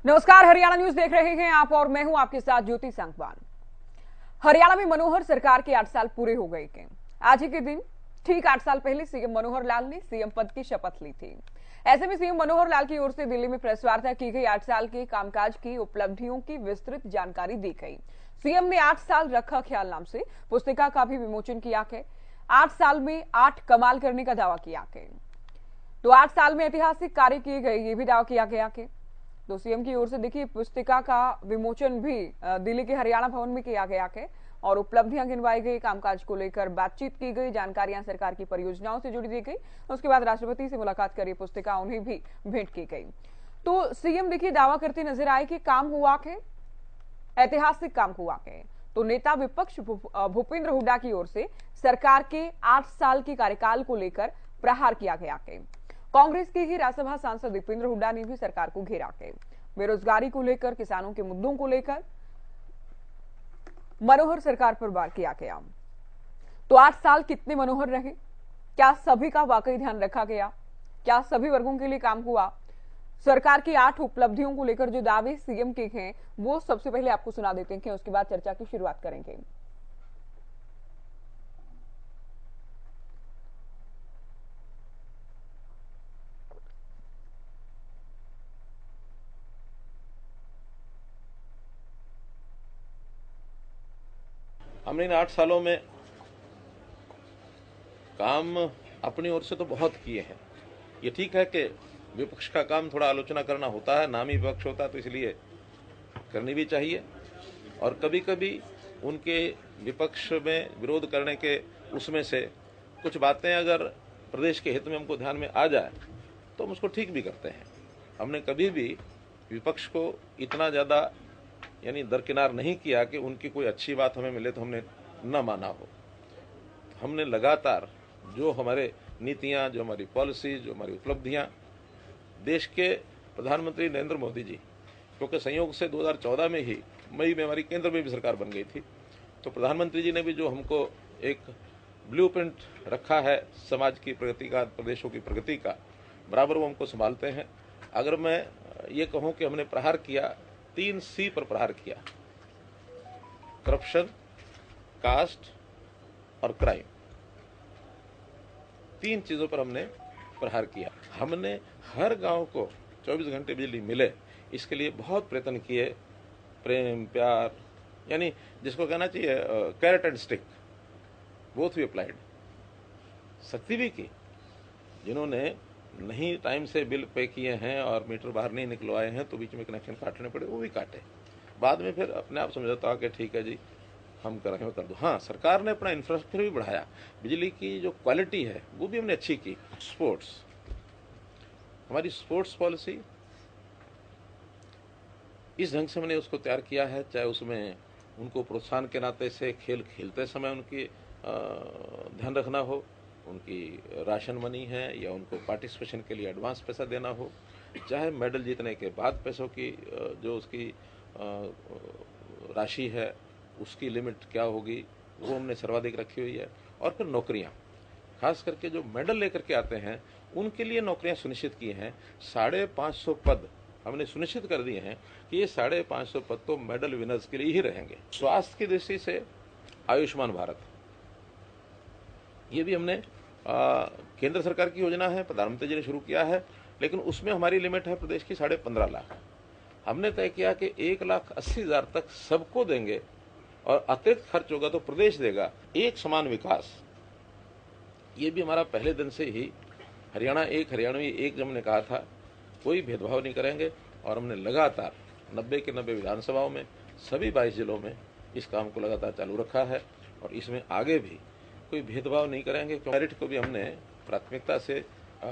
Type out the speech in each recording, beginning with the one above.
नमस्कार, हरियाणा न्यूज देख रहे हैं आप और मैं हूं आपके साथ ज्योति संगवान। हरियाणा में मनोहर सरकार के 8 साल पूरे हो गए थे। आज ही के दिन ठीक 8 साल पहले सीएम मनोहर लाल ने सीएम पद की शपथ ली थी। ऐसे में सीएम मनोहर लाल की ओर से दिल्ली में प्रेस वार्ता की गई। 8 साल के कामकाज की उपलब्धियों की विस्तृत जानकारी दी गई। सीएम ने 8 साल रखा ख्याल नाम से पुस्तिका का भी विमोचन किया है। 8 साल में 8 कमाल करने का दावा किया है। तो 8 साल में ऐतिहासिक कार्य किए गए, ये भी दावा किया गया है। तो सीएम की ओर से देखिए पुस्तिका का विमोचन भी दिल्ली के हरियाणा भवन में किया गया है और उपलब्धियां गिनवाई गई, कामकाज को लेकर बातचीत की गई, जानकारियां सरकार की परियोजनाओं से जुड़ी दी गई। उसके बाद राष्ट्रपति से मुलाकात करी पुस्तिका उन्हें भी भेंट की गई। तो सीएम देखिए दावा करते नजर आए कि काम हुआ है, ऐतिहासिक काम हुआ है। तो नेता विपक्ष भूपेंद्र हुड्डा की ओर से सरकार के 8 साल के कार्यकाल को लेकर प्रहार किया गया है। कांग्रेस के ही राज्यसभा सांसद दीपेंद्र हुड्डा ने भी सरकार को घेरा है। बेरोजगारी को लेकर, किसानों के मुद्दों को लेकर मनोहर सरकार पर वार किया गया। तो 8 साल कितने मनोहर रहे? क्या सभी का वाकई ध्यान रखा गया? क्या सभी वर्गों के लिए काम हुआ? सरकार की 8 उपलब्धियों को लेकर जो दावे सीएम के हैं वो सबसे पहले आपको सुना देते हैं, उसके बाद चर्चा की शुरुआत करेंगे। हमने इन 8 सालों में काम अपनी ओर से तो बहुत किए हैं। ये ठीक है कि विपक्ष का काम थोड़ा आलोचना करना होता है, नामी विपक्ष होता है तो इसलिए करनी भी चाहिए। और कभी कभी उनके विपक्ष में विरोध करने के उसमें से कुछ बातें अगर प्रदेश के हित में हमको ध्यान में आ जाए तो हम उसको ठीक भी करते हैं। हमने कभी भी विपक्ष को इतना ज़्यादा यानी दरकिनार नहीं किया कि उनकी कोई अच्छी बात हमें मिले तो हमने न माना हो। हमने लगातार जो हमारे नीतियां, जो हमारी पॉलिसी, जो हमारी उपलब्धियां देश के प्रधानमंत्री नरेंद्र मोदी जी, क्योंकि संयोग से 2014 में ही मई में हमारी केंद्र में भी सरकार बन गई थी, तो प्रधानमंत्री जी ने भी जो हमको एक ब्लूप्रिंट रखा है समाज की प्रगति का, प्रदेशों की प्रगति का, बराबर वो हमको संभालते हैं। अगर मैं ये कहूँ कि हमने प्रहार किया, 3C पर प्रहार किया, करप्शन, कास्ट और क्राइम, 3 चीजों पर हमने प्रहार किया। हमने हर गांव को 24 घंटे बिजली मिले इसके लिए बहुत प्रयत्न किए। प्रेम, प्यार, यानी जिसको कहना चाहिए carrot and stick, both we applied. सख्ती भी की, जिन्होंने नहीं टाइम से बिल पे किए हैं और मीटर बाहर नहीं निकलवाए हैं तो बीच में कनेक्शन काटने पड़े, वो भी काटे। बाद में फिर अपने आप समझौता कि ठीक है जी हम करेंगे, कर दो। हाँ, सरकार ने अपना इंफ्रास्ट्रक्चर भी बढ़ाया, बिजली की जो क्वालिटी है वो भी हमने अच्छी की। स्पोर्ट्स, हमारी स्पोर्ट्स पॉलिसी इस ढंग से हमने उसको तैयार किया है, चाहे उसमें उनको प्रोत्साहन के नाते से खेल खेलते समय उनकी ध्यान रखना हो, उनकी राशन मनी है या उनको पार्टिसिपेशन के लिए एडवांस पैसा देना हो, चाहे मेडल जीतने के बाद पैसों की जो उसकी राशि है उसकी लिमिट क्या होगी वो हमने सर्वाधिक रखी हुई है। और फिर नौकरियां, खास करके जो मेडल लेकर के आते हैं उनके लिए नौकरियां सुनिश्चित की हैं। 550 पद हमने सुनिश्चित कर दिए हैं कि ये 550 पद तो मेडल विनर्स के लिए ही रहेंगे। स्वास्थ्य की दृष्टि से आयुष्मान भारत, ये भी हमने केंद्र सरकार की योजना है, प्रधानमंत्री जी ने शुरू किया है, लेकिन उसमें हमारी लिमिट है प्रदेश की 15.5 लाख। हमने तय किया कि 1,80,000 तक सबको देंगे और अतिरिक्त खर्च होगा तो प्रदेश देगा। एक समान विकास, ये भी हमारा पहले दिन से ही हरियाणा एक, हरियाणवी एक जब हमने कहा था, कोई भेदभाव नहीं करेंगे। और हमने लगातार 90 के 90 विधानसभाओं में सभी 22 जिलों में इस काम को लगातार चालू रखा है और इसमें आगे भी कोई भेदभाव नहीं करेंगे। मेरिट को भी हमने प्राथमिकता से,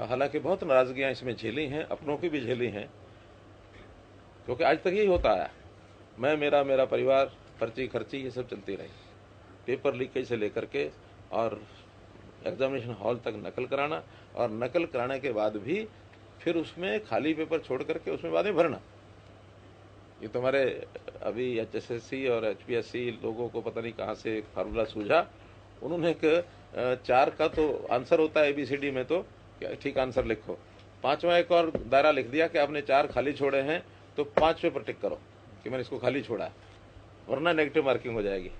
हालांकि बहुत नाराजगियां इसमें झेली हैं, अपनों की भी झेली हैं, क्योंकि आज तक यही होता आया, मैं मेरा, मेरा परिवार, पर्ची खर्ची, ये सब चलती रही। पेपर लीकेज से लेकर के और एग्जामिनेशन हॉल तक नकल कराना, और नकल कराने के बाद भी फिर उसमें खाली पेपर छोड़ करके उसमें बाद में भरना। ये तो हमारे अभी HSSC और HPSC लोगों को पता नहीं कहाँ से एक फार्मूला सूझा, उन्होंने एक 4 का तो आंसर होता है ABCD में, तो ठीक आंसर लिखो, 5वां एक और दायरा लिख दिया कि आपने 4 खाली छोड़े हैं तो 5 पे पर टिक करो कि मैंने इसको खाली छोड़ा, वरना नेगेटिव मार्किंग हो जाएगी।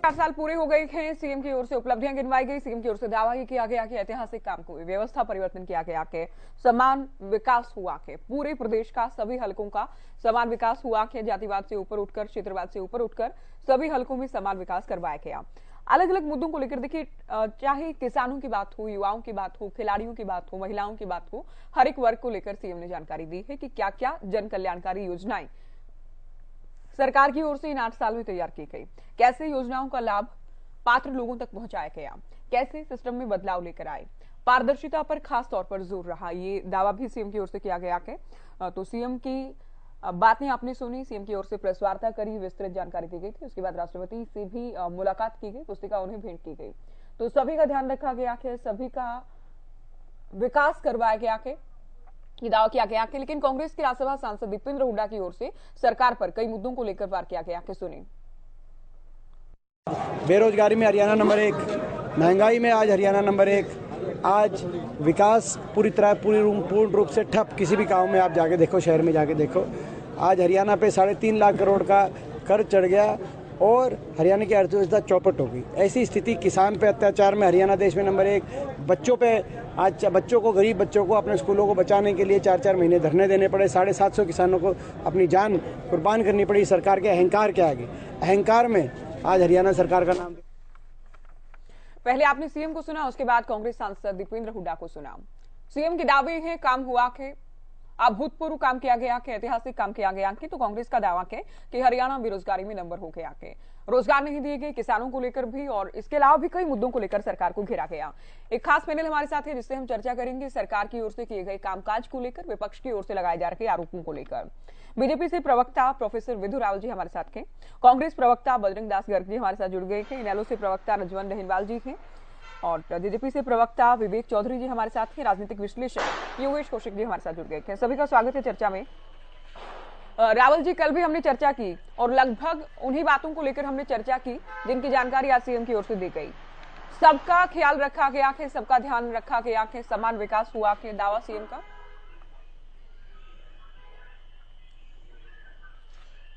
चार साल पूरे हो गए हैं। सीएम की ओर से उपलब्धियां गिनवाई गई, सीएम की ओर से दावा ही किया गया कि ऐतिहासिक काम हुए, व्यवस्था परिवर्तन किया गया के समान विकास हुआ के पूरे प्रदेश का सभी हलकों का समान विकास हुआ के जातिवाद से ऊपर उठकर, क्षेत्रवाद से ऊपर उठकर सभी हलकों में समान विकास करवाया गया। अलग अलग मुद्दों को लेकर देखिए, चाहे किसानों की बात हो, युवाओं की बात हो, खिलाड़ियों की बात हो, महिलाओं की बात हो, हर एक वर्ग को लेकर सीएम ने जानकारी दी है कि क्या क्या जन कल्याणकारी योजनाएं सरकार की ओर से इन 8 साल में तैयार की गई, कैसे योजनाओं का लाभ पात्र लोगों तक पहुंचाया गया, कैसे सिस्टम में बदलाव लेकर आए, पारदर्शिता पर खास तौर पर जोर रहा। ये दावा भी सीएम की ओर से किया गया है। तो सीएम की बातें आपने सुनी, सीएम की ओर से प्रेस वार्ता करी, विस्तृत जानकारी दी गई थी। उसके बाद राष्ट्रपति से भी मुलाकात की गई, पुस्तिका उन्हें भेंट की गई। तो सभी का ध्यान रखा गया है, सभी का विकास करवाया गया है, ये दावा किया गया कि। लेकिन कांग्रेस के राज्यसभा सांसद दीपेंद्र हुड्डा की ओर से सरकार पर कई मुद्दों को लेकर वार किया गया कि सुनिए। बेरोजगारी में हरियाणा नंबर 1, महंगाई में आज हरियाणा नंबर 1, आज विकास पूर्ण रूप से ठप। किसी भी गांव में आप जाके देखो, शहर में जाके देखो, आज हरियाणा पे 3.5 लाख करोड़ का कर चढ़ गया और हरियाणा की अर्थव्यवस्था चौपट हो गई। ऐसी स्थिति, किसान पे अत्याचार में हरियाणा देश में नंबर 1, बच्चों पे आज बच्चों को, गरीब बच्चों को अपने स्कूलों को बचाने के लिए 4-4 महीने धरने देने पड़े, 750 किसानों को अपनी जान कुर्बान करनी पड़ी सरकार के अहंकार के आगे। अहंकार में आज हरियाणा सरकार का नाम। पहले आपने सीएम को सुना, उसके बाद कांग्रेस सांसद दीपेंद्र हुड्डा को सुना। सीएम के दावे हैं काम हुआ के, अभूतपूर्व काम किया गया कि ऐतिहासिक काम किया गया कि। तो कांग्रेस का दावा है कि हरियाणा बेरोजगारी में नंबर हो गया के, रोजगार नहीं दिए गए, किसानों को लेकर भी और इसके अलावा भी कई मुद्दों को लेकर सरकार को घेरा गया। एक खास पैनल हमारे साथ है जिससे हम चर्चा करेंगे सरकार की ओर से किए गए कामकाज को लेकर, विपक्ष की ओर से लगाए जा रहे आरोपों को लेकर। बीजेपी से प्रवक्ता प्रोफेसर विधु रावल जी हमारे साथ हैं, कांग्रेस प्रवक्ता बजरंग दास गर्ग जी हमारे साथ जुड़ गए हैं, इनेलो से प्रवक्ता रजवन रहनवाल जी हैं और जेजेपी से प्रवक्ता विवेक चौधरी जी हमारे साथ हैं, राजनीतिक विश्लेषक योगेश कौशिक जी हमारे साथ जुड़ गए हैं। सभी का स्वागत है चर्चा में। रावल जी, कल भी हमने चर्चा की और लगभग उन्हीं बातों को लेकर हमने चर्चा की जिनकी जानकारी आज सीएम की ओर से दी गई। सबका ख्याल रखा गया है, सबका ध्यान रखा गया है, समान विकास हुआ है, दावा सीएम का।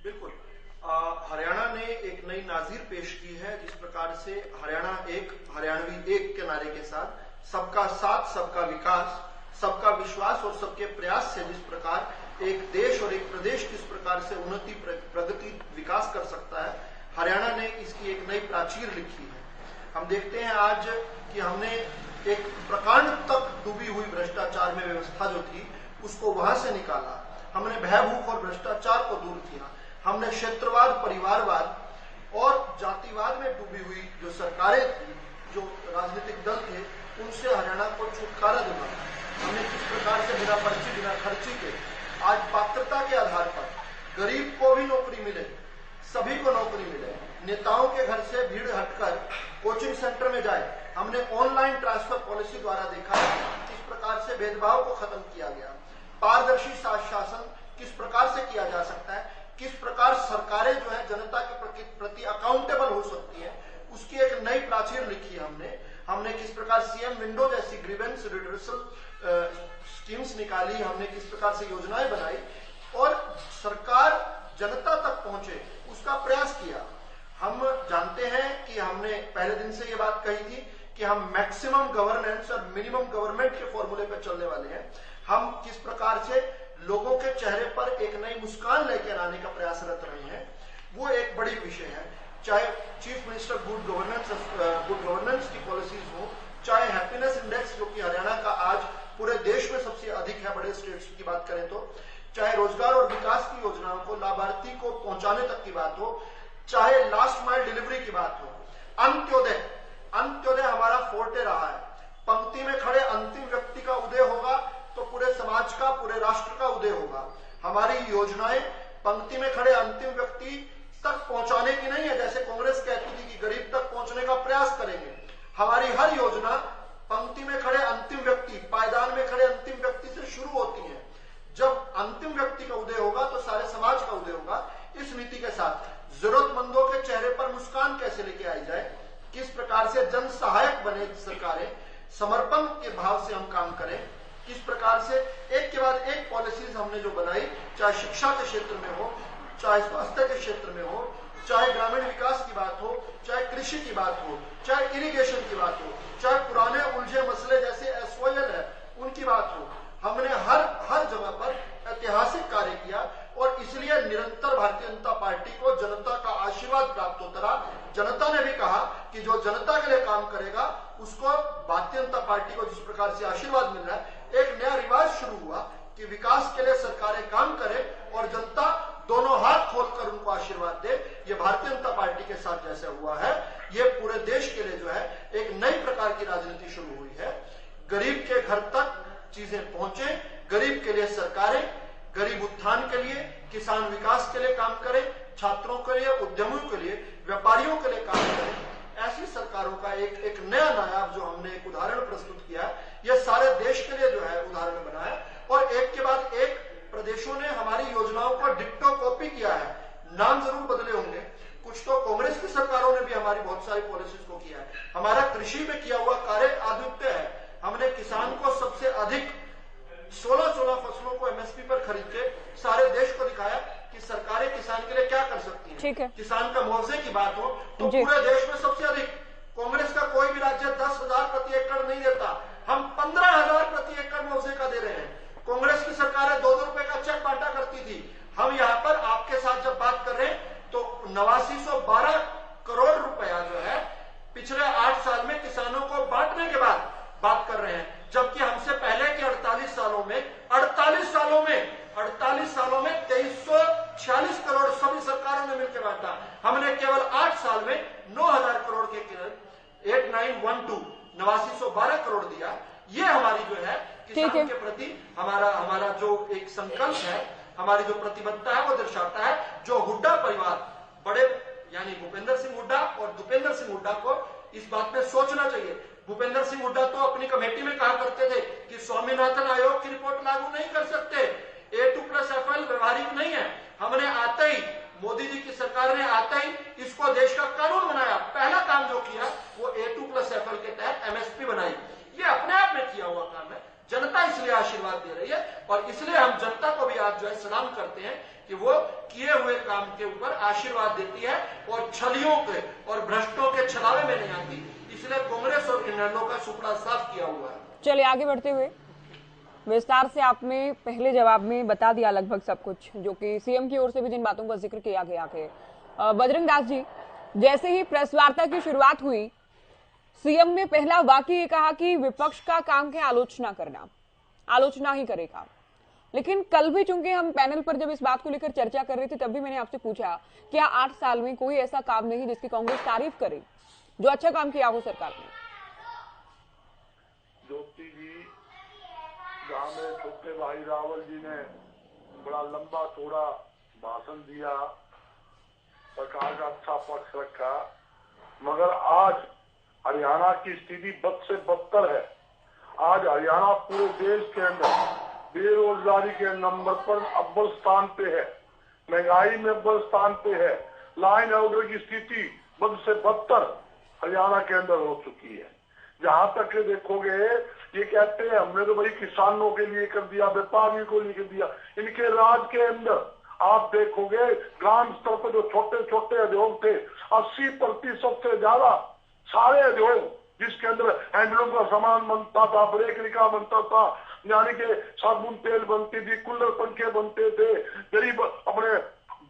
बिल्कुल, हरियाणा ने एक नई नाजीर पेश की है, जिस प्रकार से हरियाणा एक, हरियाणवी एक के नारे के साथ सबका साथ, सबका विकास, सबका विश्वास और सबके प्रयास से जिस प्रकार एक देश और एक प्रदेश किस प्रकार से उन्नति, प्रगति, विकास कर सकता है, हरियाणा ने इसकी एक नई प्राचीर लिखी है। हम देखते हैं आज कि हमने एक प्रकांड तक डूबी हुई भ्रष्टाचार में व्यवस्था जो थी उसको वहां से निकाला। हमने भयभूख और भ्रष्टाचार को दूर किया। हमने क्षेत्रवाद, परिवारवाद और जातिवाद में डूबी हुई जो सरकारें थी, जो राजनीतिक दल थे, उनसे हरियाणा को छुटकारा दिलाया। हमने किस प्रकार से बिना पर्ची, बिना खर्ची के आज पात्रता के आधार पर गरीब को भी नौकरी मिले, सभी को नौकरी मिले, नेताओं के घर से भीड़ हटकर कोचिंग सेंटर में जाए। हमने ऑनलाइन ट्रांसफर पॉलिसी द्वारा देखा किस प्रकार से भेदभाव को खत्म किया गया। पारदर्शी शासन किस प्रकार से किया जा सकता है, किस प्रकार सरकारें जो है जनता के प्रति अकाउंटेबल हो सकती है, उसकी एक नई प्राचीर लिखी है हमने किस प्रकार सीएम विंडो जैसी ग्रीवेंस रिड्रेसल स्कीम्स निकाली, हमने किस प्रकार से योजनाएं बनाई और सरकार जनता तक पहुंचे उसका प्रयास किया। हम जानते हैं कि हमने पहले दिन से ये बात कही थी कि हम मैक्सिमम गवर्नेंस और मिनिमम गवर्नमेंट के फॉर्मूले पर चलने वाले हैं। हम किस प्रकार से लोगों के चेहरे पर एक नई मुस्कान लेकर आने का प्रयासरत रहे हैं, वो एक बड़ी विषय है। चाहे चीफ मिनिस्टर गुड गवर्नेंस की पॉलिसीज हो, चाहे हैप्पीनेस इंडेक्स जो कि हरियाणा का आज पूरे देश में सबसे अधिक है, बड़े स्टेट्स की बात करें तो, चाहे रोजगार और विकास की योजनाओं को लाभार्थी को पहुंचाने तक की बात हो, चाहे लास्ट माइल डिलीवरी की बात हो, अंत्योदय हमारा फोर्टे रहा है। पंक्ति में खड़े अंतिम व्यक्ति का उदय होगा तो पूरे समाज का, पूरे राष्ट्र का उदय होगा। हमारी योजनाएं पंक्ति में खड़े अंतिम व्यक्ति तक पहुंचाने की नहीं है, जैसे कांग्रेस कहती थी कि गरीब तक पहुंचने का प्रयास करेंगे। हमारी हर योजना पंक्ति में खड़े अंतिम व्यक्ति, पायदान में खड़े अंतिम व्यक्ति से शुरू होती है। जब अंतिम व्यक्ति का उदय होगा तो सारे समाज का उदय होगा। इस नीति के साथ जरूरतमंदों के चेहरे पर मुस्कान कैसे लेके आई जाए, किस प्रकार से जन सहायक बने सरकारें, समर्पण के भाव से हम काम करें, किस प्रकार से एक के बाद एक पॉलिसीज हमने जो बनाई, चाहे शिक्षा के क्षेत्र में हो, चाहे स्वास्थ्य के क्षेत्र में हो, चाहे ग्रामीण विकास की बात हो, चाहे कृषि की बात हो, चाहे इरिगेशन की बात हो, चाहे पुराने उलझे मसले जैसे एसवाईएल है उनकी बात हो, हमने हर जगह पर ऐतिहासिक कार्य किया और इसलिए निरंतर भारतीय जनता पार्टी को जनता का आशीर्वाद प्राप्त होता रहा। जनता ने भी कहा कि जो जनता के लिए काम करेगा उसको भारतीय जनता पार्टी को जिस प्रकार से आशीर्वाद मिल रहा है, एक नया रिवाज शुरू हुआ कि विकास के लिए सरकारें काम करें और जनता दोनों हाथ खोलकर उनको आशीर्वाद दे। ये भारतीय जनता पार्टी के साथ जैसे हुआ है, ये पूरे देश के लिए जो है एक नई प्रकार की राजनीति शुरू हुई है। गरीब के घर तक चीजें पहुंचे, गरीब के लिए सरकारें, गरीब उत्थान के लिए, किसान विकास के लिए काम करें, छात्रों के लिए, उद्यमियों के लिए, व्यापारियों के लिए काम करें। ऐसी सरकारों का एक नया नायाब जो हमने एक उदाहरण प्रस्तुत किया, यह सारे देश के लिए जो है उदाहरण बना है और एक के बाद एक प्रदेशों ने हमारी योजनाओं को डिक्टो कॉपी किया है। नाम जरूर बदले होंगे, कुछ तो कांग्रेस की सरकारों ने भी हमारी बहुत सारी पॉलिसीज को किया है। हमारा कृषि में किया हुआ कार्य अद्वितीय है। हमने किसान को सबसे अधिक 16 फसलों को एमएसपी पर खरीद के सारे देश को दिखाया कि सरकारें किसान के लिए क्या कर सकती हैं। ठीक है। किसान का मुआवजे की बात हो तो पूरे देश में सबसे अधिक कांग्रेस का कोई भी राज्य 10,000 प्रति एकड़ नहीं देता, हम 15,000 प्रति एकड़ मुआवजे का दे रहे हैं। कांग्रेस की सरकारें 2-2 रुपए का चेक बांटा करती थी। हम यहाँ पर आपके साथ जब बात कर रहे हैं तो 8912 करोड़ रुपया जो है पिछले 8 साल में किसानों को बांटने के बाद बात कर रहे हैं, जबकि हमसे पहले के 48 सालों में 2346 करोड़ सभी सरकारों ने मिलकर बांटा। हमने केवल 8 साल में 9,000 करोड़ के 8912 करोड़ दिया। ये हमारी जो है किसान के प्रति हमारा जो एक संकल्प है, हमारी जो प्रतिबद्धता है वो दर्शाता है। जो हुड्डा परिवार, बड़े यानी भूपेंद्र सिंह हुड्डा और दीपेंद्र सिंह हुड्डा को इस बात में सोचना चाहिए। भूपेंद्र सिंह हुड्डा तो अपनी कमेटी में कहा करते थे कि स्वामीनाथन आयोग की रिपोर्ट लागू नहीं कर सकते, A2+FL व्यवहारिक नहीं है। हमने आते ही, मोदी जी की सरकार ने आते ही इसको देश का कानून बनाया। पहला काम जो किया वो A2+FL के तहत MSP बनाई। ये अपने आप में किया हुआ काम है। जनता इसलिए आशीर्वाद दे रही है और इसलिए हम जनता को भी आज जो है सलाम करते हैं कि वो किए हुए काम के ऊपर आशीर्वाद देती है और छलियों के और भ्रष्टों के छलावे में नहीं आती। इसलिए कांग्रेस और इनेलो का सुपड़ा साफ किया हुआ है। चलिए आगे बढ़ते हुए, विस्तार से आपने पहले जवाब में बता दिया लगभग सब कुछ, जो कि सीएम की ओर से भी जिन बातों का जिक्र किया गया है। बजरंग दास जी, जैसे ही प्रेस वार्ता की शुरुआत हुई, सीएम ने पहला वाक्य ये कहा कि विपक्ष का काम है आलोचना करना, आलोचना ही करेगा। लेकिन कल भी चूंकि हम पैनल पर जब इस बात को लेकर चर्चा कर रहे थे, तब भी मैंने आपसे पूछा क्या 8 साल में कोई ऐसा काम नहीं जिसकी कांग्रेस तारीफ करे, जो अच्छा काम किया हो सरकार ने? ज्योति जी, जहाँ में छोटे भाई रावल जी ने बड़ा लंबा चौड़ा भाषण दिया, सरकार का अच्छा पक्ष रखा, मगर आज हरियाणा की स्थिति बद से बदतर है। आज हरियाणा पूरे देश के अंदर बेरोजगारी के नंबर पर अव्वल स्थान पे है, महंगाई में अव्वल स्थान पे है, लाइन ऑर्डर की स्थिति बद से बदतर हरियाणा के अंदर हो चुकी है। जहां तक देखोगे, ये कहते हैं हमने तो भाई किसानों के लिए कर दिया, व्यापारियों को लिए कर दिया। इनके राज के अंदर आप देखोगे ग्राम स्तर पर जो छोटे छोटे उद्योग थे, 80% से ज्यादा सारे उद्योग जिसके अंदर हैंडलूम का सामान बनता था, ब्रेकरिका बनता था, यानी कि साबुन तेल बनती थी, कूलर पंखे बनते थे, गरीब अपने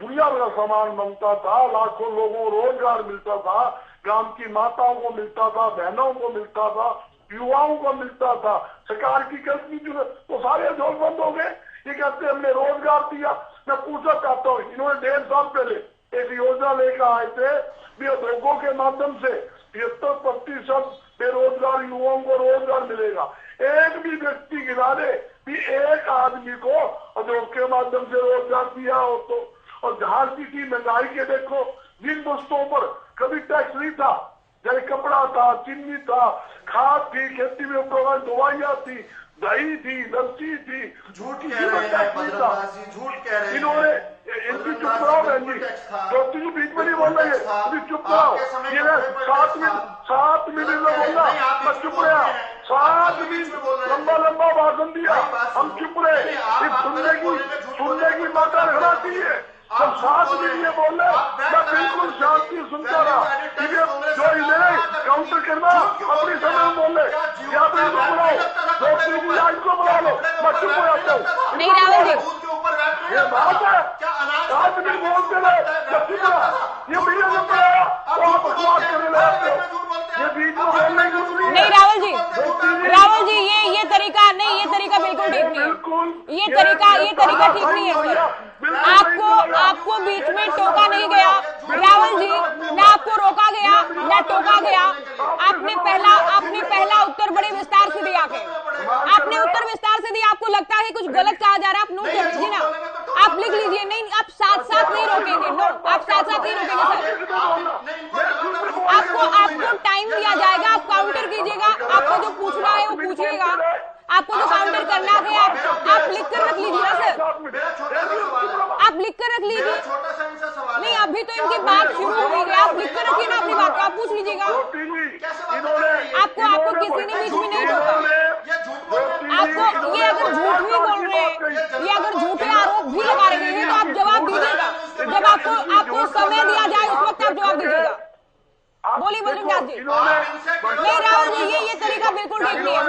दुनिया भर का सामान बनता था, लाखों लोगों को रोजगार मिलता था, ग्राम की माताओं को मिलता था, बहनों को मिलता था, युवाओं को मिलता था। सरकार की गलती जो तो सारे उद्योग बंद हो गए। ये कहते हमने रोजगार दिया। मैं पूछना चाहता हूँ, इन्होंने 1.5 साल पहले एक योजना लेकर आए थे भी उद्योगों के माध्यम से 73% बेरोजगार युवाओं को रोजगार मिलेगा। एक भी व्यक्ति गिरा दे भी एक आदमी को उद्योग के माध्यम से रोजगार दिया हो तो। और जहां की महंगाई के देखो, जिन वस्तुओं पर कभी टैक्स नहीं था जैसे कपड़ा था, चीनी था, खाद थी, खेती में उपयोग दवाइयाँ थी, दही थी, लस्सी थी, झूठ कह रहे हैं बजरंग जी, झूठ कह रहे हैं। इन्होंने इनकी चुप कराओ बहन जी, ज्योति जी बीच में नहीं बोल रही है, चुप कराओ। ये 7 मिनट में बोला, मैं चुप रहा, 7 मिनट लंबा भाषण दिया, हम चुप रहे। सुनने की मात्रा रखना चाहिए। जब 7 मिनट ये बोले, मैं बिल्कुल शांति सुनता रहा। जो इन्हें काउंटर करना अपनी समय में बोले, या तो इनको बुलाओ, ज्योति जी आज को बुला लो, मैं चुप हो जाता हूँ। नहीं राहुल जी, ये बात है, 7 मिनट बोलते रहे, जब चुप रहा। ये मीडिया में बुलाया तो आप बकवास करने लगे, ये बीच में बोलने की नहीं राहुल जी, ये तरीका नहीं, ये तरीका बिल्कुल ठीक नहीं है। ये तरीका ठीक नहीं है सर। आपको बीच में टोका नहीं गया राहुल जी, न आपको रोका गया न टोका गया। आपने पहला उत्तर बड़े विस्तार से दिया। आपने उत्तर विस्तार से दिया। आपको लगता है कुछ गलत कहा जा रहा है, आप नोट कर लीजिए ना, आप लिख लीजिए। नहीं, आप साथ नहीं रोकेंगे। नो, आप साथ नहीं रोकेंगे सर। आपको टाइम दिया जाएगा, आप काउंटर कीजिएगा। आपको जो पूछना है वो पूछिएगा, आपको जो काउंटर करना है आप लिख कर रख लीजिए ना सर, आप लिख कर रख लीजिए। नहीं, अभी तो इनकी बात शुरू हुई है, आप लिख कर रखिए ना अपनी बात को, आप पूछ लीजिएगा। आपको किसी ने बीच में नहीं रोका। आपको ये अगर झूठ भी बोल रहे हैं, ये अगर झूठे आरोप भी लगा रहे हैं तो आप जवाब दीजिएगा। जब आपको समय दिया जाए उस वक्त आप जवाब दीजिएगा। बोलिए बजरंग जी। नहीं राहुल जी, ये तरीका बिल्कुल ठीक नहीं है।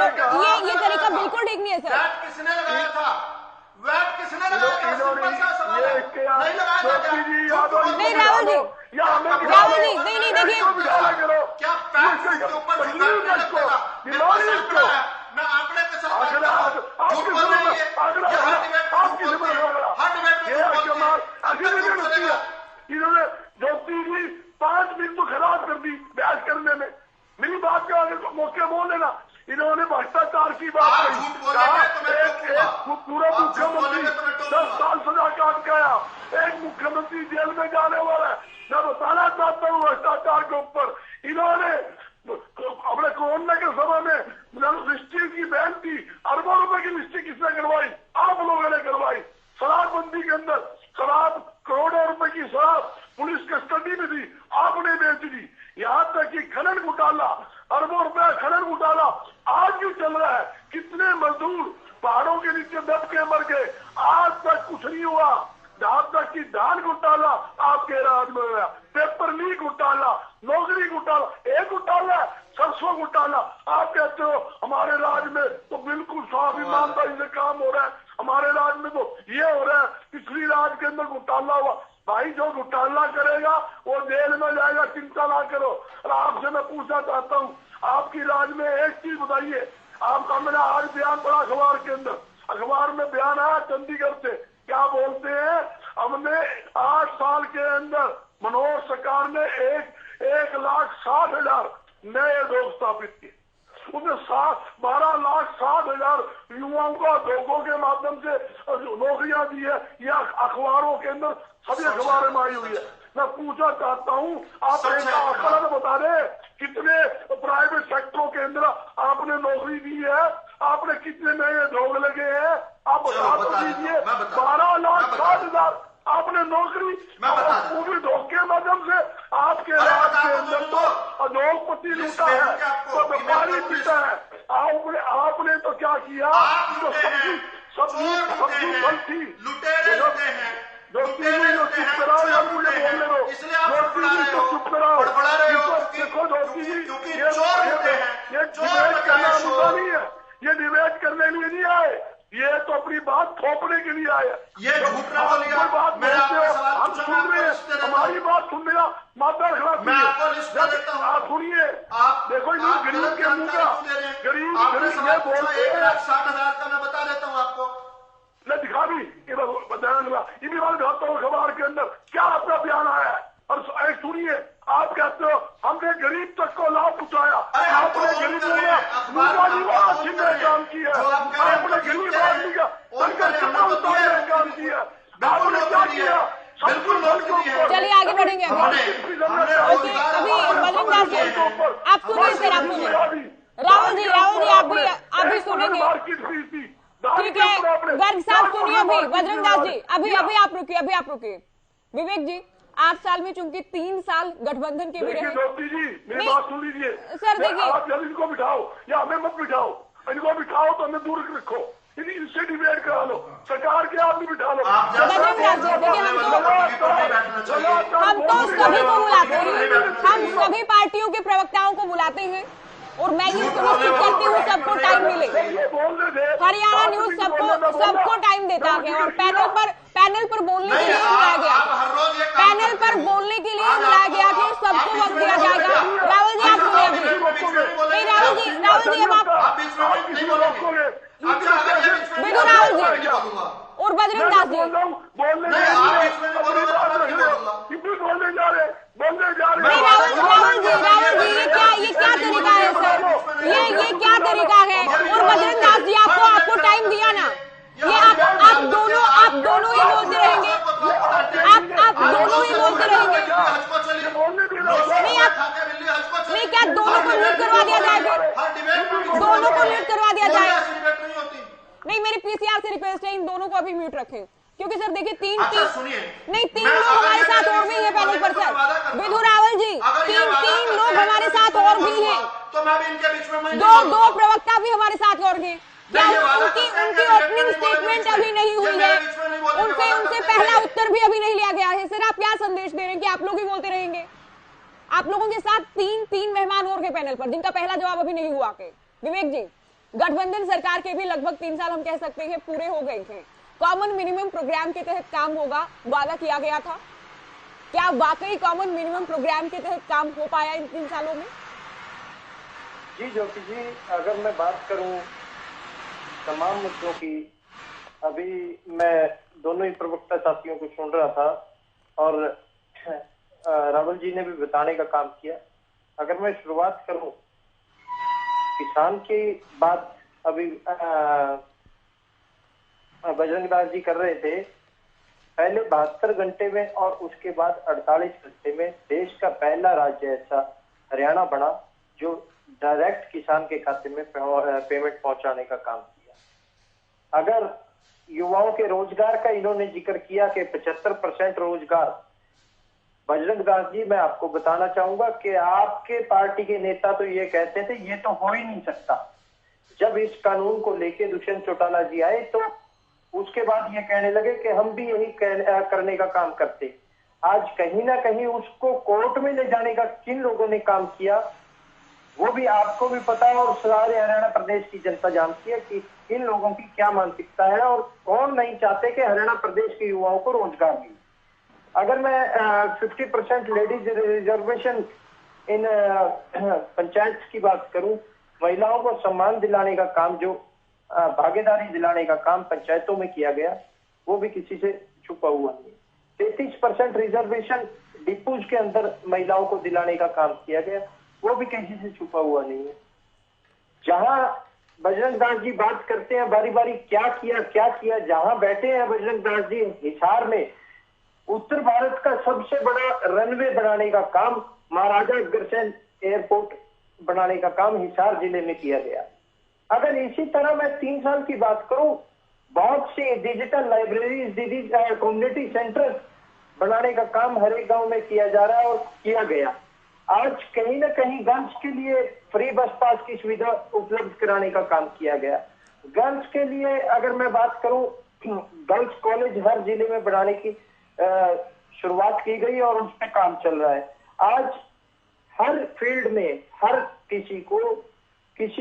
ये तरीका बिल्कुल ठीक नहीं है सर। किसने लगाया था? वैट किसने लगाया था? सिंपल सा सवाल है। नहीं लगाया था। नहीं राहुल जी, नहीं देखिए, क्या फैक्ट के ऊपर मैं आंकड़े के साथ झूठ बोल रही है। इन्होंने ज्योति जी 5 मिनट तो खराब कर दी बहस करने में। मेरी बात का मौके बोल लेना। इन्होंने भ्रष्टाचार की बात कही, पूरा मुख्यमंत्री 10 साल सजा काट के आया, एक मुख्यमंत्री जेल में जाने वाला है। मैं बताना चाहता हूँ भ्रष्टाचार के ऊपर इन्होंने अपने कोरोना के समय में लिस्टिंग की बैन थी, अरबों रुपए की लिस्टिंग किसने करवाई? आप लोगों ने करवाई। शराबबंदी के अंदर शराब, करोड़ों रुपए की शराब पुलिस कस्टडी में थी, आपने बेच दी। यहाँ तक कि खनन घोटाला, अरबों रुपया खनन घोटाला आज भी चल रहा है। कितने मजदूर पहाड़ों के नीचे दब के मर गए, आज तक कुछ नहीं हुआ। जहां तक कि धान घोटाला आपके राज में हुआ, पेपर लीक घोटाला, नौकरी घोटाला, एक घोटाला सरसों घोटाला। आप कहते हो हमारे राज में तो बिल्कुल साफ ईमानदारी से काम हो रहा है, हमारे राज में तो ये हो रहा है, पिछली राज के अंदर घोटाला हुआ। भाई जो घोटाला करेगा वो जेल में जाएगा, चिंता ना करो। और आपसे मैं पूछना चाहता हूँ, आपकी राज में एक चीज बताइए। आपका मैंने आज बयान पढ़ा अखबार के अंदर, अखबार में बयान आया चंडीगढ़ से, क्या बोलते हैं? हमने 8 साल के अंदर मनोहर सरकार ने 1,60,000 नए उद्योग स्थापित किए। उसने 12,60,000 युवाओं को उद्योगों के माध्यम से नौकरियां दी है। यह अखबारों के अंदर सभी अखबारों में आई हुई है। मैं पूछना चाहता हूँ, आप एक आंकड़ा तो बता रहे कितने प्राइवेट सेक्टरों के अंदर आपने नौकरी दी है, आपने कितने नए उद्योग लगे हैं, आप बता दीजिए। 12,60,000 आपने नौकरी, वो भी उद्योग के माध्यम से। आपके राज के अंदर तो उद्योगपति लूटा है, तो व्यापारी पीटा है। आपने तो क्या किया? जो सब्जी फल थी, चुप कराओ यार, मुझे बोलने दो। चुप कराओ। देखो ज्योति जी, ये डिबेट करना मुद्दा नहीं है, ये डिबेट करने के लिए नहीं आए, ये तो अपनी बात थोपने के लिए आए। ये झूठ ना बोलिए। हम सुन रहे हैं, हमारी बात सुनने का माता खराब। मैं आपको लिस्ट दे देता हूं, आप सुनिए। आप देखो गरीब के मुंह का गरीब ये बोलते हैं 1,60,000 का मैं बता देता हूँ आपको। मैं दिखा भी ये भी बात दिखाता हूँ अखबार के अंदर क्या आपका बयान आया है। और सुनिए, आप कहते हो हमने गरीब तक को लाभ पहुंचाया, आपने गरीबों ने काम किया, आपने गरीब आदमी का काम किया। आपने क्या किया? बिल्कुल नोट किए। चलिए आगे बढ़ेंगे। ओके, अभी बजरंग दास जी आप सुनिए, फिर आप सुनिए। राहुल जी आप भी सुनेंगे, ठीक है। गर्ग साहब सुनिए, अभी बजरंग दास जी अभी आप रुकिए। विवेक जी 8 साल में चूंकि 3 साल गठबंधन के भी रहे। मेरी बात सुन लीजिए सर, देखिए आप या इनको बिठाओ या हमें मत बिठाओ, इनको बिठाओ तो हमें दूर रखो, इनसे डिबेट करा लो, सरकार के आदमी बिठा लो। बजरंग दास जी देखिए, हम तो सभी को बुलाते हैं, हम सभी पार्टियों के प्रवक्ताओं को बुलाते हैं और मैं ये सुनिश्चित करती हूँ सबको टाइम मिले। हरियाणा न्यूज सबको टाइम देता है और पैनल पर बोलने के लिए बुलाया गया, पैनल पर बोलने के लिए बुलाया गया कि सबको वक्त दिया जाएगा। राहुल जी आप सुनिए अभी। राहुल जी अब आप बिल्कुल, राहुल जी और बजरंग दास जी राहुल जी ये क्या तरीका है सर, ये क्या तरीका है। और बजरंग दास जी आपको टाइम दिया ना, ये आप दोनों ही बोलते रहेंगे, आप दोनों ही बोलते रहेंगे। नहीं क्या दोनों को म्यूट करवा दिया जाएगा, दोनों को म्यूट करवा दिया जाएगा। नहीं, मेरी पीसीआर से रिक्वेस्ट है इन दोनों को अभी म्यूट रखें, क्योंकि सर देखिए तीन लोग हमारे साथ और भी हैं पैनल पर सर। विधु रावल जी तीन लोग हमारे साथ और भी हैं, तो मैं भी इनके बीच में दो प्रवक्ता भी हमारे साथ और हैं। क्या उनकी ओपनिंग स्टेटमेंट अभी नहीं हुई है, उनसे पहला उत्तर भी अभी नहीं लिया गया है। सर आप क्या संदेश दे रहे हैं कि आप लोग ही बोलते रहेंगे? आप लोगों के साथ तीन मेहमान और के पैनल पर जिनका पहला जवाब अभी नहीं हुआ के। विवेक जी, गठबंधन सरकार के भी लगभग 3 साल हम कह सकते हैं पूरे हो गए थे। कॉमन मिनिमम प्रोग्राम के तहत काम होगा, वादा किया गया था, क्या वाकई कॉमन मिनिमम प्रोग्राम के तहत काम हो पाया इन 3 सालों में? जी ज्योति जी, अगर मैं बात करूं तमाम मुद्दों की, अभी मैं दोनों ही प्रवक्ता साथियों को सुन रहा था और रावल जी ने भी बताने का काम किया। अगर मैं शुरुआत करूं किसान की बात, अभी बजरंग दास जी कर रहे थे, पहले 72 घंटे में और उसके बाद 48 घंटे में देश का पहला राज्य ऐसा हरियाणा बना जो डायरेक्ट किसान के खाते में पेमेंट पहुंचाने का काम किया। अगर युवाओं के रोजगार का इन्होंने जिक्र किया कि 75% रोजगार, बजरंग दास जी मैं आपको बताना चाहूंगा कि आपके पार्टी के नेता तो ये कहते थे ये तो हो ही नहीं सकता। जब इस कानून को लेके दुष्यंत चौटाला जी आए तो उसके बाद ये कहने लगे कि हम भी यही करने का काम करते। आज कहीं ना कहीं उसको कोर्ट में ले जाने का किन लोगों ने काम किया वो भी आपको भी पता है और सारे हरियाणा प्रदेश की जनता जानती है कि इन लोगों की क्या मानसिकता है और कौन नहीं चाहते कि हरियाणा प्रदेश के युवाओं को रोजगार मिले। अगर मैं 50% लेडीज रिजर्वेशन इन पंचायत की बात करूं, महिलाओं को सम्मान दिलाने का काम, जो भागीदारी दिलाने का काम पंचायतों में किया गया, वो भी किसी से छुपा हुआ नहीं। 33% रिजर्वेशन डिपूज के अंदर महिलाओं को दिलाने का काम किया गया, वो भी किसी से छुपा हुआ नहीं है। जहां बजरंग दास जी बात करते हैं बारी बारी क्या किया, जहां बैठे हैं बजरंग दास जी हिसार में, उत्तर भारत का सबसे बड़ा रनवे बनाने का काम, महाराजा अग्रसेन एयरपोर्ट बनाने का काम हिसार जिले में किया गया। अगर इसी तरह मैं 3 साल की बात करूं, बहुत सी डिजिटल लाइब्रेरीज, कम्युनिटी सेंटर्स बनाने का काम हर एक गांव में किया जा रहा है और किया गया। आज कहीं ना कहीं गर्ल्स के लिए फ्री बस पास की सुविधा उपलब्ध कराने का काम किया गया। गर्ल्स के लिए अगर मैं बात करूं, गर्ल्स कॉलेज हर जिले में बनाने की शुरुआत की गई और उस पर काम चल रहा है। आज हर फील्ड में हर किसी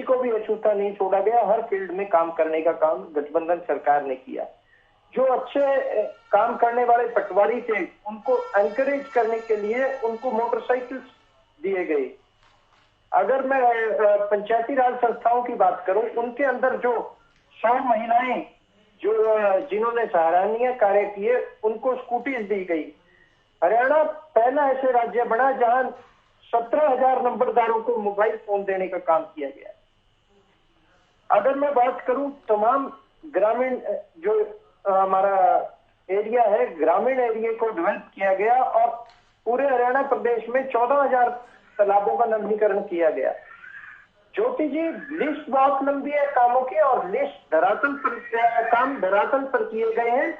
को भी अछूता नहीं छोड़ा गया, हर फील्ड में काम करने का काम गठबंधन सरकार ने किया। जो अच्छे काम करने वाले पटवारी थे उनको एनकरेज करने के लिए उनको मोटरसाइकिल दिए गए। अगर मैं पंचायती राज संस्थाओं की बात करूं, उनके अंदर जो 100 महिलाएं जिन्होंने सराहनीय कार्य किए उनको स्कूटीज दी गई। हरियाणा पहला ऐसे राज्य बना जहां 17,000 नंबरदारों को मोबाइल फोन देने का काम किया गया। अगर मैं बात करूं तमाम ग्रामीण जो हमारा एरिया है, ग्रामीण एरिया को डेवलप किया गया और पूरे हरियाणा प्रदेश में 14,000 तालाबों का नवीनीकरण किया गया। ज्योति जी, लिस्ट बहुत लंबी है कामों की और लिस्ट काम धरातल पर किए गए हैं।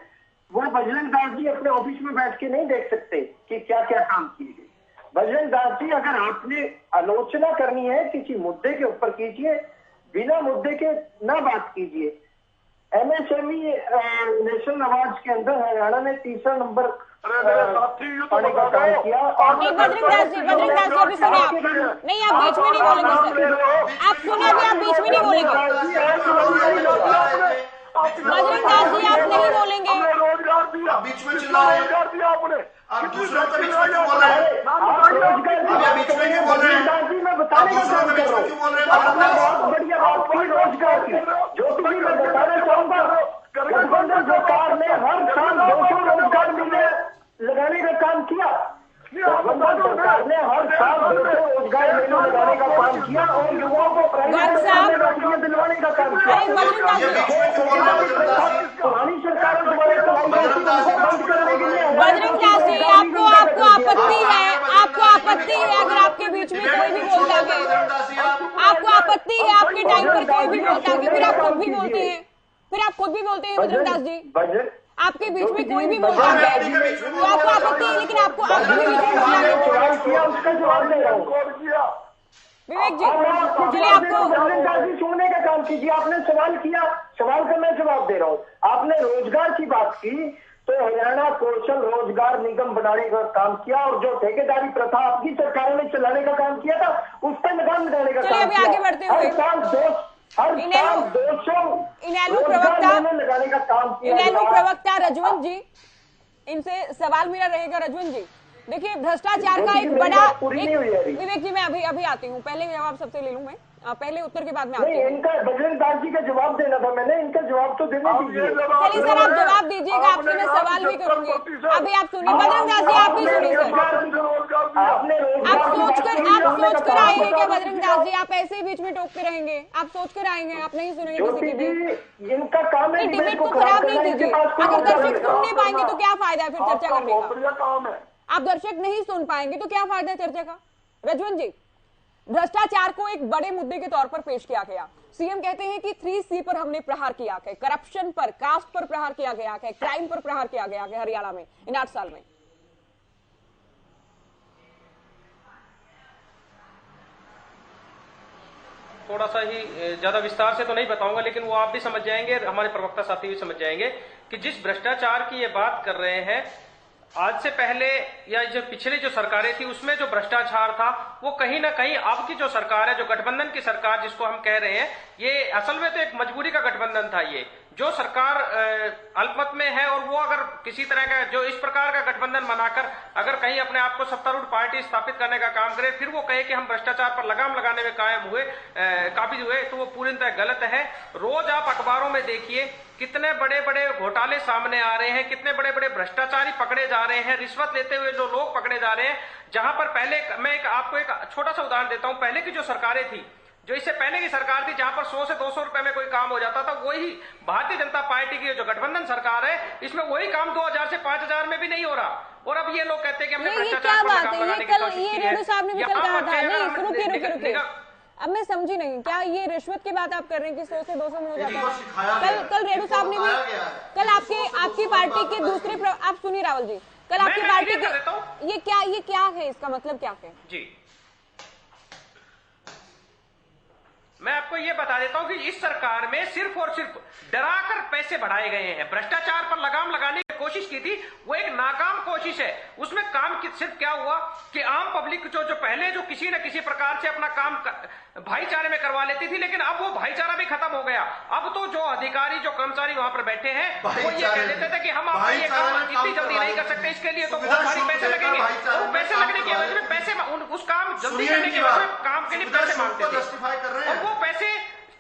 वो बजरंग दास जी अपने ऑफिस में बैठ के नहीं देख सकते कि क्या क्या काम किए गए। बजरंग दास जी, अगर आपने आलोचना करनी है किसी मुद्दे के ऊपर कीजिए, बिना मुद्दे के ना बात कीजिए। MSME नेशनल अवार्ड के अंदर हरियाणा ने 3रा नंबर पाने का काम किया। और बजरंग दास जी अभी सुने आप, नहीं आप बीच में नहीं बोलेंगे सर, आप सुने अभी, आप बीच में नहीं बोलेंगे। बजरंग दास जी आप नहीं बोलेंगे, रोजगार दिया, बीच में चिल्ला रहे हैं, रोजगार दिया आपने, आप दूसरों के बीच में क्यों बोल रहे हैं? आप बीच में क्यों बोल रहे हैं? मैं बताने का दूसरों काम के कर बीच रहा में हूँ। क्यों बोल रहे हैं? बहुत बढ़िया बात की रोजगार की। ज्योति जी, मैं बताना चाहूंगा, गठबंधन सरकार ने हर साल 200 रोजगार मिले लगाने का काम किया। गठबंधन सरकार ने हर साल 200 रोजगार मेले लगाने का काम किया और युवाओं को प्राइवेट सेक्टर में नौकरियां दिलवाने का काम किया। पुरानी सरकारों द्वारा चलाई गई थी, उनको बंद करने के लिए बजरंग दास जी आपको आपत्ति है, आपको आपत्ति है अगर आपके बीच में कोई भी बोलता है, आपको आपत्ति है आपके टाइम पर कोई भी बोलता है, फिर आप खुद भी बोलते हैं, बजरंग दास जी आपके बीच में कोई भी बोलता है तो आपको आपत्ति है, लेकिन आपको आपके बीच में बोलना है। किया, उसका जवाब दे रहा हूँ। विवेक जी चलिए आपको बजरंग दास जी सुनने का काम कीजिए। आपने सवाल किया, सवाल का मैं जवाब दे रहा हूँ। आपने रोजगार की बात की तो हरियाणा कौशल रोजगार निगम बनाने का काम किया और जो ठेकेदारी प्रथा आपकी सरकारों ने चलाने का काम किया था उस पर लगाम लगाने का काम अभी आगे बढ़ते हुए इनेलो प्रवक्ता रजवंत जी, इनसे सवाल मेरा रहेगा। रजवंत जी देखिए, भ्रष्टाचार का एक बड़ा विवेक जी, मैं अभी आती हूँ, पहले जवाब सबसे ले लूं मैं, पहले उत्तर के बाद में आती हूँ। इनका बजरंग दास जी का जवाब देना था मैंने, इनका जवाब तो देने दीजिए। चलिए सर आप जवाब दीजिएगा, आपसे मैं सवाल भी करूंगी। अभी आप सुनिए बजरंग दास जी, आप भी सुनिए सर। आप सोच कर आए हैं क्या बजरंग दास जी? आप ऐसे ही बीच में टोकते रहेंगे? आप सोच कर आए हैं, आप नहीं सुनेंगे किसी की भी? इनका काम है डिबेट को खराब नहीं कीजिए। अगर दर्शक सुन नहीं पाएंगे तो क्या फायदा है फिर चर्चा करने का? आप दर्शक नहीं सुन पाएंगे तो क्या फायदा है चर्चा का? रजवंत जी, भ्रष्टाचार को एक बड़े मुद्दे के तौर पर पेश किया गया। सीएम कहते हैं कि 3C पर हमने प्रहार किया है, करप्शन पर, कास्ट पर प्रहार किया गया है, क्राइम पर प्रहार किया गया है हरियाणा में इन 8 साल में। थोड़ा सा ही ज्यादा विस्तार से तो नहीं बताऊंगा, लेकिन वो आप भी समझ जाएंगे, हमारे प्रवक्ता साथी भी समझ जाएंगे कि जिस भ्रष्टाचार की ये बात कर रहे हैं, आज से पहले या जो पिछले जो सरकारें थी उसमें जो भ्रष्टाचार था वो कहीं ना कहीं अब की जो सरकार है, जो गठबंधन की सरकार जिसको हम कह रहे हैं, ये असल में तो एक मजबूरी का गठबंधन था। ये जो सरकार अल्पमत में है और वो अगर किसी तरह का जो इस प्रकार का गठबंधन बनाकर अगर कहीं अपने आप को सत्तारूढ़ पार्टी स्थापित करने का काम करे, फिर वो कहे कि हम भ्रष्टाचार पर लगाम लगाने में काबिज हुए, तो वो पूरी तरह गलत है। रोज आप अखबारों में देखिए कितने बड़े बड़े घोटाले सामने आ रहे हैं, कितने बड़े बड़े भ्रष्टाचारी पकड़े जा रहे हैं, रिश्वत लेते हुए जो लोग पकड़े जा रहे हैं। जहां पर पहले मैं आपको एक छोटा सा उदाहरण देता हूं, पहले की जो सरकारें थी, जो इससे पहले की सरकार थी, जहां पर 100 से 200 रुपए में कोई काम हो जाता था, वही भारतीय जनता पार्टी की जो गठबंधन सरकार है, इसमें वही काम 2000 से 5000 में भी नहीं हो रहा। और अब ये लोग कहते हैं कि हमने भ्रष्टाचार पर लगाम लगाने की कोशिश की है। रेणु साहब ने भी कल कहा था, नहीं रुकिए, अब मैं समझी नहीं, क्या ये रिश्वत की बात आप कर रहे हैं कि 100 से 200 में हो जाता है? कल रेणु साहब ने भी, कल आपकी पार्टी के दूसरे, आप सुनिए रावल जी, कल आपकी पार्टी के ये क्या है, इसका मतलब क्या है जी? मैं आपको यह बता देता हूं कि इस सरकार में सिर्फ और सिर्फ डराकर पैसे बढ़ाए गए हैं। भ्रष्टाचार पर लगाम लगाने की कोशिश की थी, वो एक नाकाम कोशिश है। उसमें काम सिर्फ क्या हुआ कि आम पब्लिक जो पहले जो किसी न किसी प्रकार से अपना काम भाईचारे में करवा लेती थी, लेकिन अब वो भाईचारा भी खत्म हो गया। अब तो जो अधिकारी, जो कर्मचारी वहां पर बैठे हैं, वो ये कह देते थे कि हम आपका ये काम इतनी जल्दी नहीं कर सकते, इसके लिए तो बहुत सारे पैसे लगेंगे। और पैसे लगने की वजह में पैसे उस काम जल्दी करने की वजह में काम के लिए पैसे मांगते थे, और वो पैसे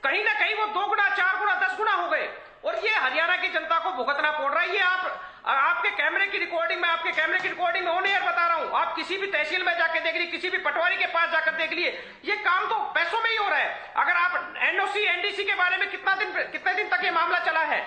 कहीं ना कहीं वो 2 गुना, 4 गुना, 10 गुना हो गए। और ये हरियाणा की जनता को भुगतना पड़ रहा है। ये आपके कैमरे की रिकॉर्डिंग में, आपके कैमरे की रिकॉर्डिंग में ऑन एयर बता रहा हूं, आप किसी भी तहसील में जाकर देख लीजिए, किसी भी पटवारी के पास जाकर देख लिए, ये काम तो पैसों में ही हो रहा है। अगर आप एनओसी, एनडीसी के बारे में कितने दिन तक ये मामला चला है,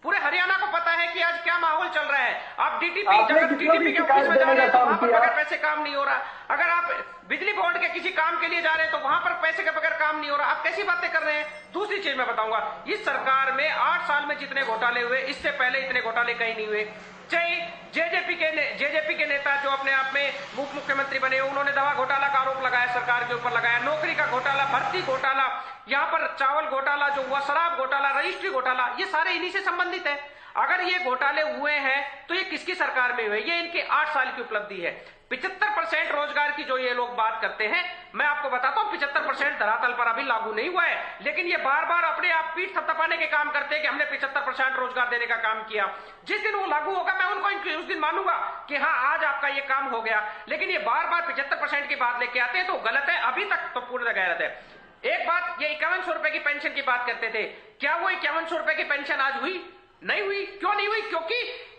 पूरे हरियाणा को पता है कि आज क्या माहौल चल रहा है। आप डीटीपी के ऑफिस में जा रहे हैं तो वहां पर बगैर पैसे काम नहीं हो रहा। अगर आप बिजली बोर्ड के किसी काम के लिए जा रहे हैं तो वहां पर पैसे के बगैर काम नहीं हो रहा। आप कैसी बातें कर रहे हैं? दूसरी चीज मैं बताऊंगा, इस सरकार में 8 साल में जितने घोटाले हुए, इससे पहले इतने घोटाले कहीं नहीं हुए। चाहे जेजेपी के नेता जो अपने आप में उप मुख्यमंत्री बने, उन्होंने दवा घोटाला का आरोप लगाया, सरकार के ऊपर लगाया, नौकरी का घोटाला, भर्ती घोटाला, यहाँ पर चावल घोटाला जो हुआ, शराब घोटाला, रजिस्ट्री घोटाला, ये सारे इन्हीं से संबंधित है। अगर ये घोटाले हुए हैं तो ये किसकी सरकार में हुए? ये इनके 8 साल की उपलब्धि है। 75% रोजगार की जो ये लोग बात करते हैं, मैं आपको बताता हूं 75% धरातल पर अभी लागू नहीं हुआ है, लेकिन ये बार बार अपने आप पीठ थपथपाने के काम करते हैं कि हमने 75% रोजगार देने का काम किया। जिस दिन वो लागू होगा मैं उनको उस दिन मानूंगा कि हाँ आज आपका ये काम हो गया, लेकिन ये बार बार 75% की बात लेके आते हैं तो गलत है। अभी तक तो पूरी गलत है। एक बात, ये 5100 रुपए की पेंशन की बात करते थे, क्या वो 5100 रुपए की पेंशन आज हुई? नहीं हुई। क्यों नहीं हुई? क्योंकि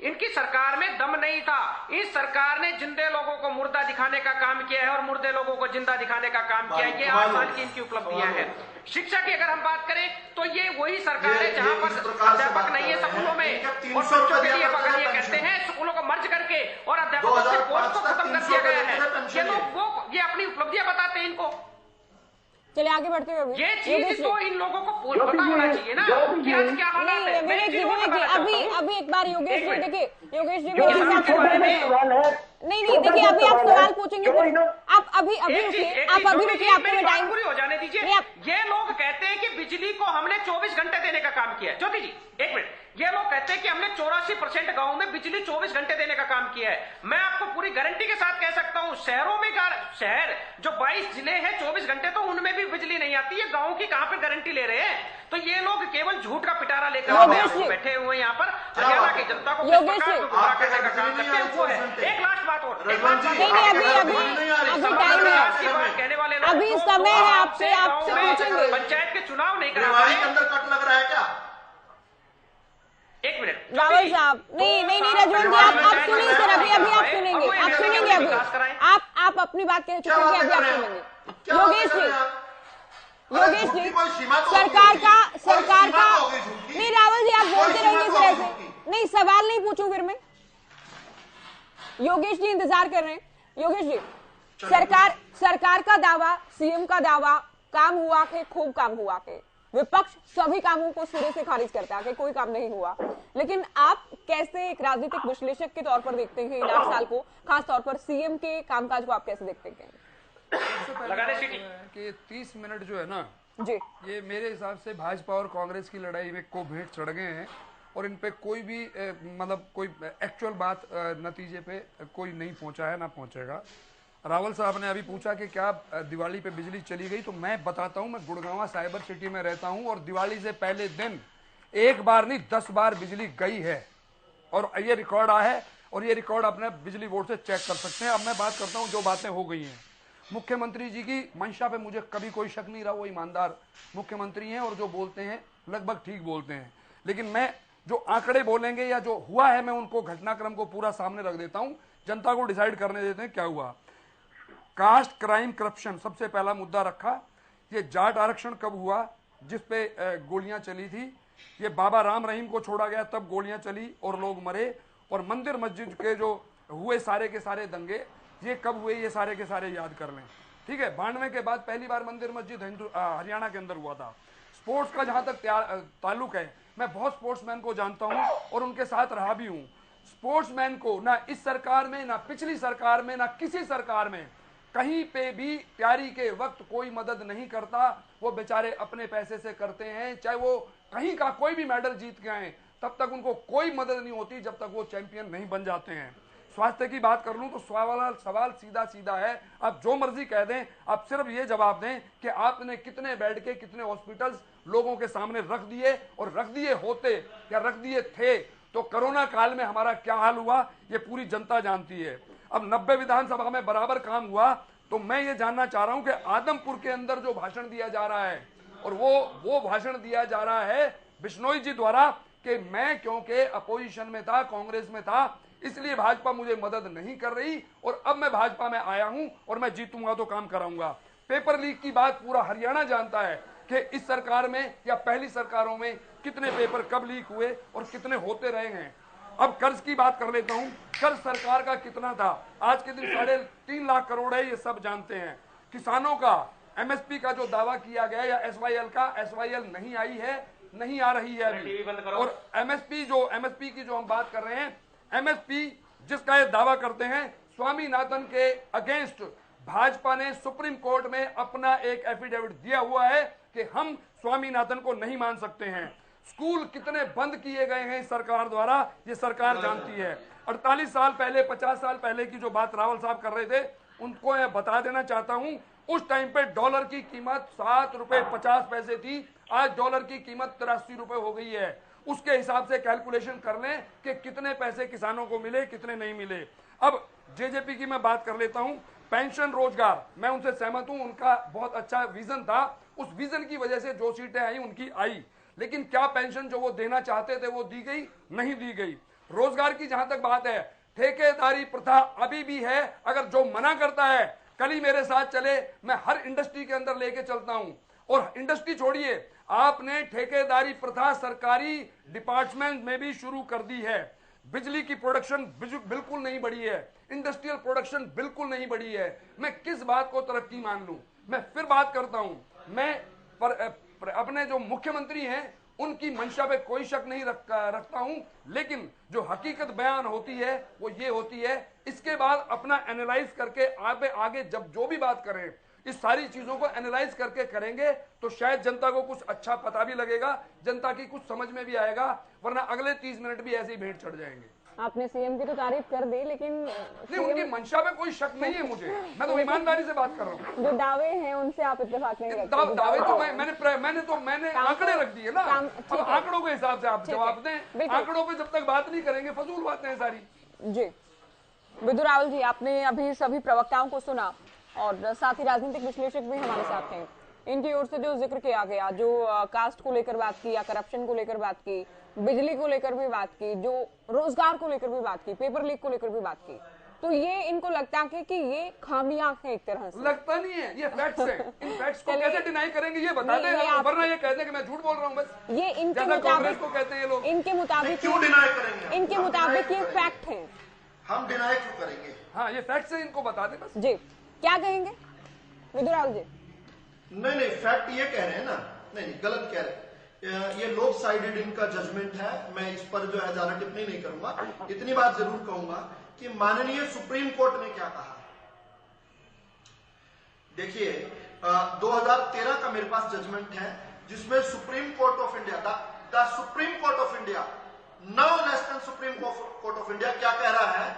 इनकी सरकार में दम नहीं था। इस सरकार ने जिंदे लोगों को मुर्दा दिखाने का काम किया है और मुर्दे लोगों को जिंदा दिखाने का काम किया है। ये 8 साल की इनकी उपलब्धियां हैं। शिक्षा की अगर हम बात करें तो ये वही सरकार है जहां पर अध्यापक नहीं है स्कूलों में, और बच्चों के लिए अगर ये कहते हैं स्कूलों को मर्ज करके और अध्यापकों से पोस्ट को खत्म कर दिया गया है, ये लोग ये अपनी उपलब्धियां बताते हैं इनको। चलिए आगे बढ़ते हुए ये चीज तो इन लोगों को पता होना चाहिए ना कि आज क्या हालात है। अभी एक बार योगेश जी देखिए, योगेश जी नहीं देखिए, अभी आप सवाल पूछेंगे आप अभी रुकिए, आप अभी रुकिए, आपको मैं टाइम पूरी हो जाने दीजिए। ये लोग कहते हैं कि बिजली को हमने 24 घंटे देने का काम किया है। ज्योति जी एक मिनट, ये लोग कहते हैं कि हमने 84% गांव में बिजली 24 घंटे देने का काम किया है। मैं आपको पूरी गारंटी के साथ कह सकता हूं, शहरों में शहर जो 22 जिले हैं 24 घंटे तो उनमें भी बिजली नहीं आती है। गांव की कहां पे गारंटी ले रहे हैं? तो ये लोग केवल झूठ का पिटारा लेकर बैठे हुए यहाँ पर हरियाणा की जनता को गुमराह करने का काम करते हैं। वो है एक लास्ट बात और, अभी टाइम है, कहने वाले अभी समय है, आपसे पूछेंगे। पंचायत के चुनाव नहीं करा के अंदर कट लग रहा है क्या? एक मिनट रावल साहब, नहीं रजवंत जी, आप सुनिए सर, अभी आप सुनेंगे अभी आप अपनी बात कह चुके हैं, अभी आप सुनेंगे। योगेश जी सरकार का नहीं, रावल जी आप बोलते रहेंगे इस तरह से, नहीं सवाल नहीं पूछूं फिर मैं। योगेश जी इंतजार कर रहे हैं। योगेश जी, सरकार का दावा, सीएम का दावा, काम हुआ के खूब काम हुआ के, विपक्ष सभी कामों को सिरे से खारिज करता है कि कोई काम नहीं हुआ, लेकिन आप कैसे एक राजनीतिक विश्लेषक के तौर पर देखते हैं इन 8 साल को, खास तौर पर सीएम के कामकाज को आप कैसे देखते हैं? सबसे पहले कि 30 मिनट जो है ना जी, ये मेरे हिसाब से भाजपा और कांग्रेस की लड़ाई में को भेंट चढ़ गए हैं और इन पे कोई भी मतलब कोई एक्चुअल बात नतीजे पे कोई नहीं पहुंचा है, ना पहुंचेगा। रावल साहब ने अभी पूछा कि क्या दिवाली पे बिजली चली गई, तो मैं बताता हूं, मैं गुड़गांव साइबर सिटी में रहता हूं और दिवाली से पहले दिन एक बार नहीं 10 बार बिजली गई है और ये रिकॉर्ड आया है और ये रिकॉर्ड अपने बिजली बोर्ड से चेक कर सकते हैं। अब मैं बात करता हूं जो बातें हो गई हैं। मुख्यमंत्री जी की मंशा पे मुझे कभी कोई शक नहीं रहा, वो ईमानदार मुख्यमंत्री हैं और जो बोलते हैं लगभग ठीक बोलते हैं, लेकिन मैं जो आंकड़े बोलेंगे या जो हुआ है मैं उनको घटनाक्रम को पूरा सामने रख देता हूं, जनता को डिसाइड करने देते हैं क्या हुआ। कास्ट क्राइम करप्शन सबसे पहला मुद्दा रखा। ये जाट आरक्षण कब हुआ जिसपे गोलियां चली थी, ये बाबा राम रहीम को छोड़ा गया तब गोलियां चली और लोग मरे, और मंदिर मस्जिद के जो हुए सारे के सारे दंगे ये कब हुए, ये सारे के सारे याद कर लें, ठीक है। 92 के बाद पहली बार मंदिर मस्जिद हरियाणा के अंदर हुआ था। स्पोर्ट्स का जहां तक ताल्लुक है, मैं बहुत स्पोर्ट्समैन को जानता हूं और उनके साथ रहा भी हूं। स्पोर्ट्समैन को ना इस सरकार में, ना पिछली सरकार में, ना किसी सरकार में कहीं पे भी तैयारी के वक्त कोई मदद नहीं करता। वो बेचारे अपने पैसे से करते हैं, चाहे वो कहीं का कोई भी मेडल जीत के आए तब तक उनको कोई मदद नहीं होती जब तक वो चैंपियन नहीं बन जाते हैं। स्वास्थ्य की बात कर लूं तो सवाल सीधा सीधा है, आप जो मर्जी कह दें, आप सिर्फ ये जवाब दें कि आपने कितने बेड के कितने हॉस्पिटल्स लोगों के सामने रख दिए, और रख दिए होते या रख दिए थे तो कोरोना काल में हमारा क्या हाल हुआ ये पूरी जनता जानती है। अब 90 विधानसभा में बराबर काम हुआ, तो मैं ये जानना चाह रहा हूं कि आदमपुर के अंदर जो भाषण दिया जा रहा है, और वो भाषण दिया जा रहा है बिश्नोई जी द्वारा कि मैं क्योंकि अपोजिशन में था, कांग्रेस में था, इसलिए भाजपा मुझे मदद नहीं कर रही और अब मैं भाजपा में आया हूं और मैं जीतूंगा तो काम कराऊंगा। पेपर लीक की बात पूरा हरियाणा जानता है कि इस सरकार में या पहली सरकारों में कितने पेपर कब लीक हुए और कितने होते रहे हैं। अब कर्ज की बात कर लेता हूं। कर्ज सरकार का कितना था? आज के दिन 3.5 लाख करोड़ है, ये सब जानते हैं। किसानों का एमएसपी का जो दावा किया गया या एसवाईएल का, एसवाईएल नहीं आई है, नहीं आ रही है अभी। और एमएसपी की जो हम बात कर रहे हैं, एमएसपी जिसका ये दावा करते हैं, स्वामीनाथन के अगेंस्ट भाजपा ने सुप्रीम कोर्ट में अपना एक एफिडेविट दिया हुआ है कि हम स्वामीनाथन को नहीं मान सकते हैं। स्कूल कितने बंद किए गए हैं सरकार द्वारा, ये सरकार जानती है। 48 साल पहले, 50 साल पहले की जो बात रावल साहब कर रहे थे, उनको मैं बता देना चाहता हूं। उस टाइम पे डॉलर की कीमत 7 रुपए 50 पैसे थी, आज डॉलर की कीमत 83 रुपए हो गई है। उसके हिसाब से कैलकुलेशन कर लें कि कितने पैसे किसानों को मिले, कितने नहीं मिले। अब जेजेपी की मैं बात कर लेता हूं। पेंशन, रोजगार, मैं उनसे सहमत हूं, उनका बहुत अच्छा विजन था। उस विजन की वजह से जो सीटें आई उनकी आई, लेकिन क्या पेंशन जो वो देना चाहते थे वो दी गई? नहीं दी गई। रोजगार की जहां तक बात है, ठेकेदारी प्रथा अभी भी है। अगर जो मना करता है, कल ही मेरे साथ चले, मैं हर इंडस्ट्री के अंदर लेके चलता हूं। और इंडस्ट्री छोड़िए, आपने ठेकेदारी प्रथा सरकारी डिपार्टमेंट में भी शुरू कर दी है। बिजली की प्रोडक्शन बिल्कुल नहीं बढ़ी है, इंडस्ट्रियल प्रोडक्शन बिल्कुल नहीं बढ़ी है। मैं किस बात को तरक्की मान लूं? मैं फिर बात करता हूं, मैं अपने जो मुख्यमंत्री हैं उनकी मंशा पे कोई शक नहीं रखता हूं, लेकिन जो हकीकत बयान होती है वो ये होती है। इसके बाद अपना एनालाइज करके आगे जब जो भी बात करें, इस सारी चीजों को एनालाइज करके करेंगे तो शायद जनता को कुछ अच्छा पता भी लगेगा, जनता की कुछ समझ में भी आएगा, वरना अगले 30 मिनट भी ऐसे ही भेंट चढ़ जाएंगे। आपने सीएम की तो तारीफ कर दी, लेकिन नहीं, उनकी मंशा में कोई शक नहीं है मुझे, मैं तो ईमानदारी से बात कर रहा हूँ। जो दावे हैं उनसे आप इत्तेफाक नहीं रखते? दावे तो मैंने आंकड़े रख दिए ना। अब आंकड़ों के हिसाब से आप जवाब दें। आंकड़ों पे जब तक बात नहीं करेंगे फजूल बातें हैं सारी। जी विदु रावल जी, आपने अभी सभी प्रवक्ताओं को सुना और साथ ही राजनीतिक विश्लेषक भी हमारे साथ हैं। इनकी ओर से जो जिक्र किया गया, जो कास्ट को लेकर बात की या करप्शन को लेकर बात की, बिजली को लेकर भी बात की, जो रोजगार को लेकर भी बात की, पेपर लीक को लेकर भी बात की, तो ये इनको लगता है कि ये खामियां हैं एक तरह से? लगता नहीं है, ये फैक्ट्स हैं। इन फैक्ट्स को कैसे डिनाई करेंगे ये बता दें, वरना ये कहते हैं कि मैं झूठ बोल रहा हूँ बस। ये इनके मुताबिक को कहते हैं ये लोग। इनके मुताबिक क्यों डिनाई करेंगे? इनके मुताबिक ये फैक्ट है। हम डिनाई क्यों करेंगे? हाँ, ये फैक्ट्स है, इनको बता दें बस। जी, क्या कहेंगे विदु रावल जी? नहीं, फैक्ट ये कह रहे हैं ना। नहीं, गलत कह रहे हैं। ये लोब साइडेड इनका जजमेंट है। मैं इस पर जो है ज्यादा टिप्पणी नहीं करूंगा। इतनी बात जरूर कहूंगा कि माननीय सुप्रीम कोर्ट ने क्या कहा। देखिए, 2013 का मेरे पास जजमेंट है जिसमें supreme court of India, the supreme court of India, no less than supreme court of India क्या कह रहा है।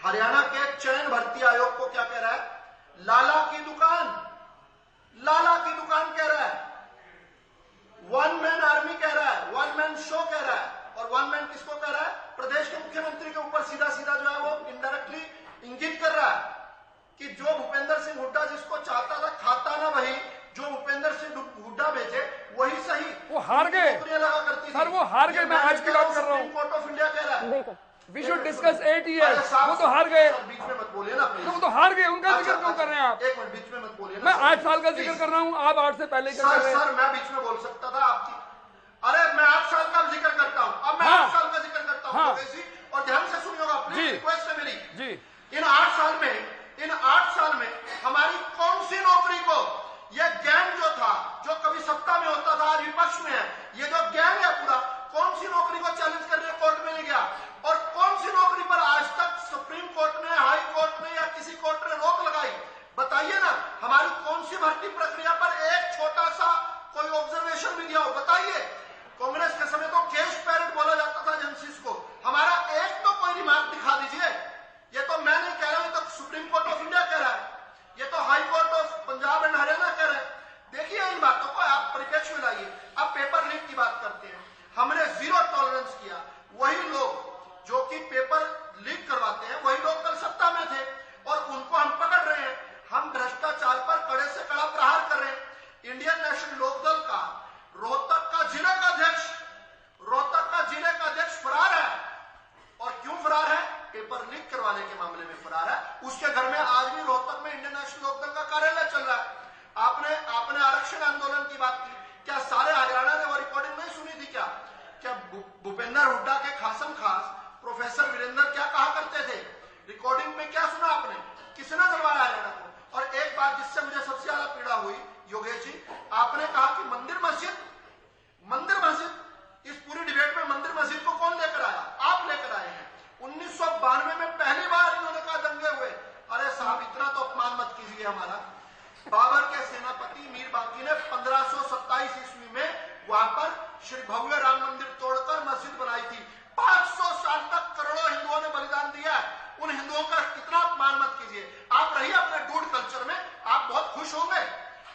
हरियाणा के चयन भर्ती आयोग को क्या कह रहा है? लाला की दुकान कह रहा है, वन मैन आर्मी कह रहा है, वन मैन शो कह रहा है। और वन मैन किसको कह रहा है? प्रदेश के मुख्यमंत्री के ऊपर सीधा जो है वो इनडायरेक्टली इंगित कर रहा है कि जो भूपेंद्र सिंह हुड्डा जिसको चाहता था खाता ना वही, जो भूपेंद्र सिंह हुड्डा भेजे वही सही। वो हार गए लगा करती सर, वो हार गए। मैं आज की बात कर रहा हूँ। कोर्ट ऑफ इंडिया कह रहा है वी शुड डिस्कस 8 years। वो तो हार गए। बीच में मत बोलिए ना प्लीज। वो तो हार गए, उनका जिक्र क्यों कर रहे हैं आप? एक मिनट, बीच में मत बोलिए ना। मैं 8 साल का जिक्र कर रहा हूँ, आप 8 से पहले कर रहे हैं। सर, मैं बीच में बोल सकता था आपकी। अरे मैं 8 साल का जिक्र करता हूँ, अब मैं 8 साल का जिक्र करता हूँ। और ध्यान से सुनिएगा, प्लीज, रिक्वेस्ट है मेरी जी। इन 8 साल में हमारी कौन सी नौकरी को ये गैंग जो था, जो कभी सत्ता में होता था आज विपक्ष में है, ये जो गैंग है पूरा, कौन सी नौकरी को चैलेंज करने कोर्ट में नहीं गया? और कौन सी नौकरी पर आज तक सुप्रीम कोर्ट ने, हाई कोर्ट ने या किसी कोर्ट ने रोक लगाई? बताइए ना। हमारी कौन सी भर्ती प्रक्रिया पर एक छोटा सा कोई ऑब्जर्वेशन भी दिया हो? बताइए। कांग्रेस के समय तो केश पैरेड बोला जाता था एजेंसीज को, हमारा एक तो कोई रिमार्क दिखा दीजिए। ये तो मैं नहीं कह रहा हूं, तो सुप्रीम कोर्ट ऑफ इंडिया कह रहा है, ये तो high court of Punjab and Haryana कह रहे हैं। देखिए इन बातों को आप परिप्रेक्ष्य में लाइए। अब पेपर लीक की बात करते हैं। हमने 0 टॉलरेंस किया। वही लोग जो कि पेपर लीक करवाते हैं, वही लोग कल सत्ता में थे और उनको हम पकड़ रहे हैं। हम भ्रष्टाचार पर कड़े से कड़ा प्रहार कर रहे हैं। इंडियन नेशनल लोकदल का रोहतक का जिले का अध्यक्ष फरार है। और क्यों फरार है? पेपर लीक करवाने के मामले में फरार है। उसके घर में आज भी रोहतक में इंडियन नेशनल लोकदल का कार्यालय चल रहा है। आपने आरक्षण आंदोलन की बात की, क्या सारे हरियाणा ने वो रिकॉर्डिंग नहीं सुनी थी? क्या भूपेंद्र हुड्डा के खासम खास प्रोफेसर वीरेंद्र क्या कहा करते थे, रिकॉर्डिंग में क्या सुना आपने, किसने दलवाया हरियाणा को। और एक बात जिससे मुझे सबसे ज्यादा पीड़ा हुई योगेश जी, आपने कहा कि मंदिर मस्जिद, इस पूरी डिबेट में मंदिर मस्जिद को कौन लेकर आया, आप लेकर आए हैं। 1992 में पहली बार इन्होंने कहा दंगे हुए। अरे साहब इतना तो अपमान मत कीजिए हमारा। बाबर के सेनापति मीर बाकी ने 1527 ईस्वी में वहां पर श्री भव्य राम मंदिर तोड़कर मस्जिद बनाई थी। 500 साल तक करोड़ों हिंदुओं ने बलिदान दिया है। उन हिंदुओं का इतना अपमान मत कीजिए। आप रहिए अपने डूड कल्चर में, आप बहुत खुश होंगे,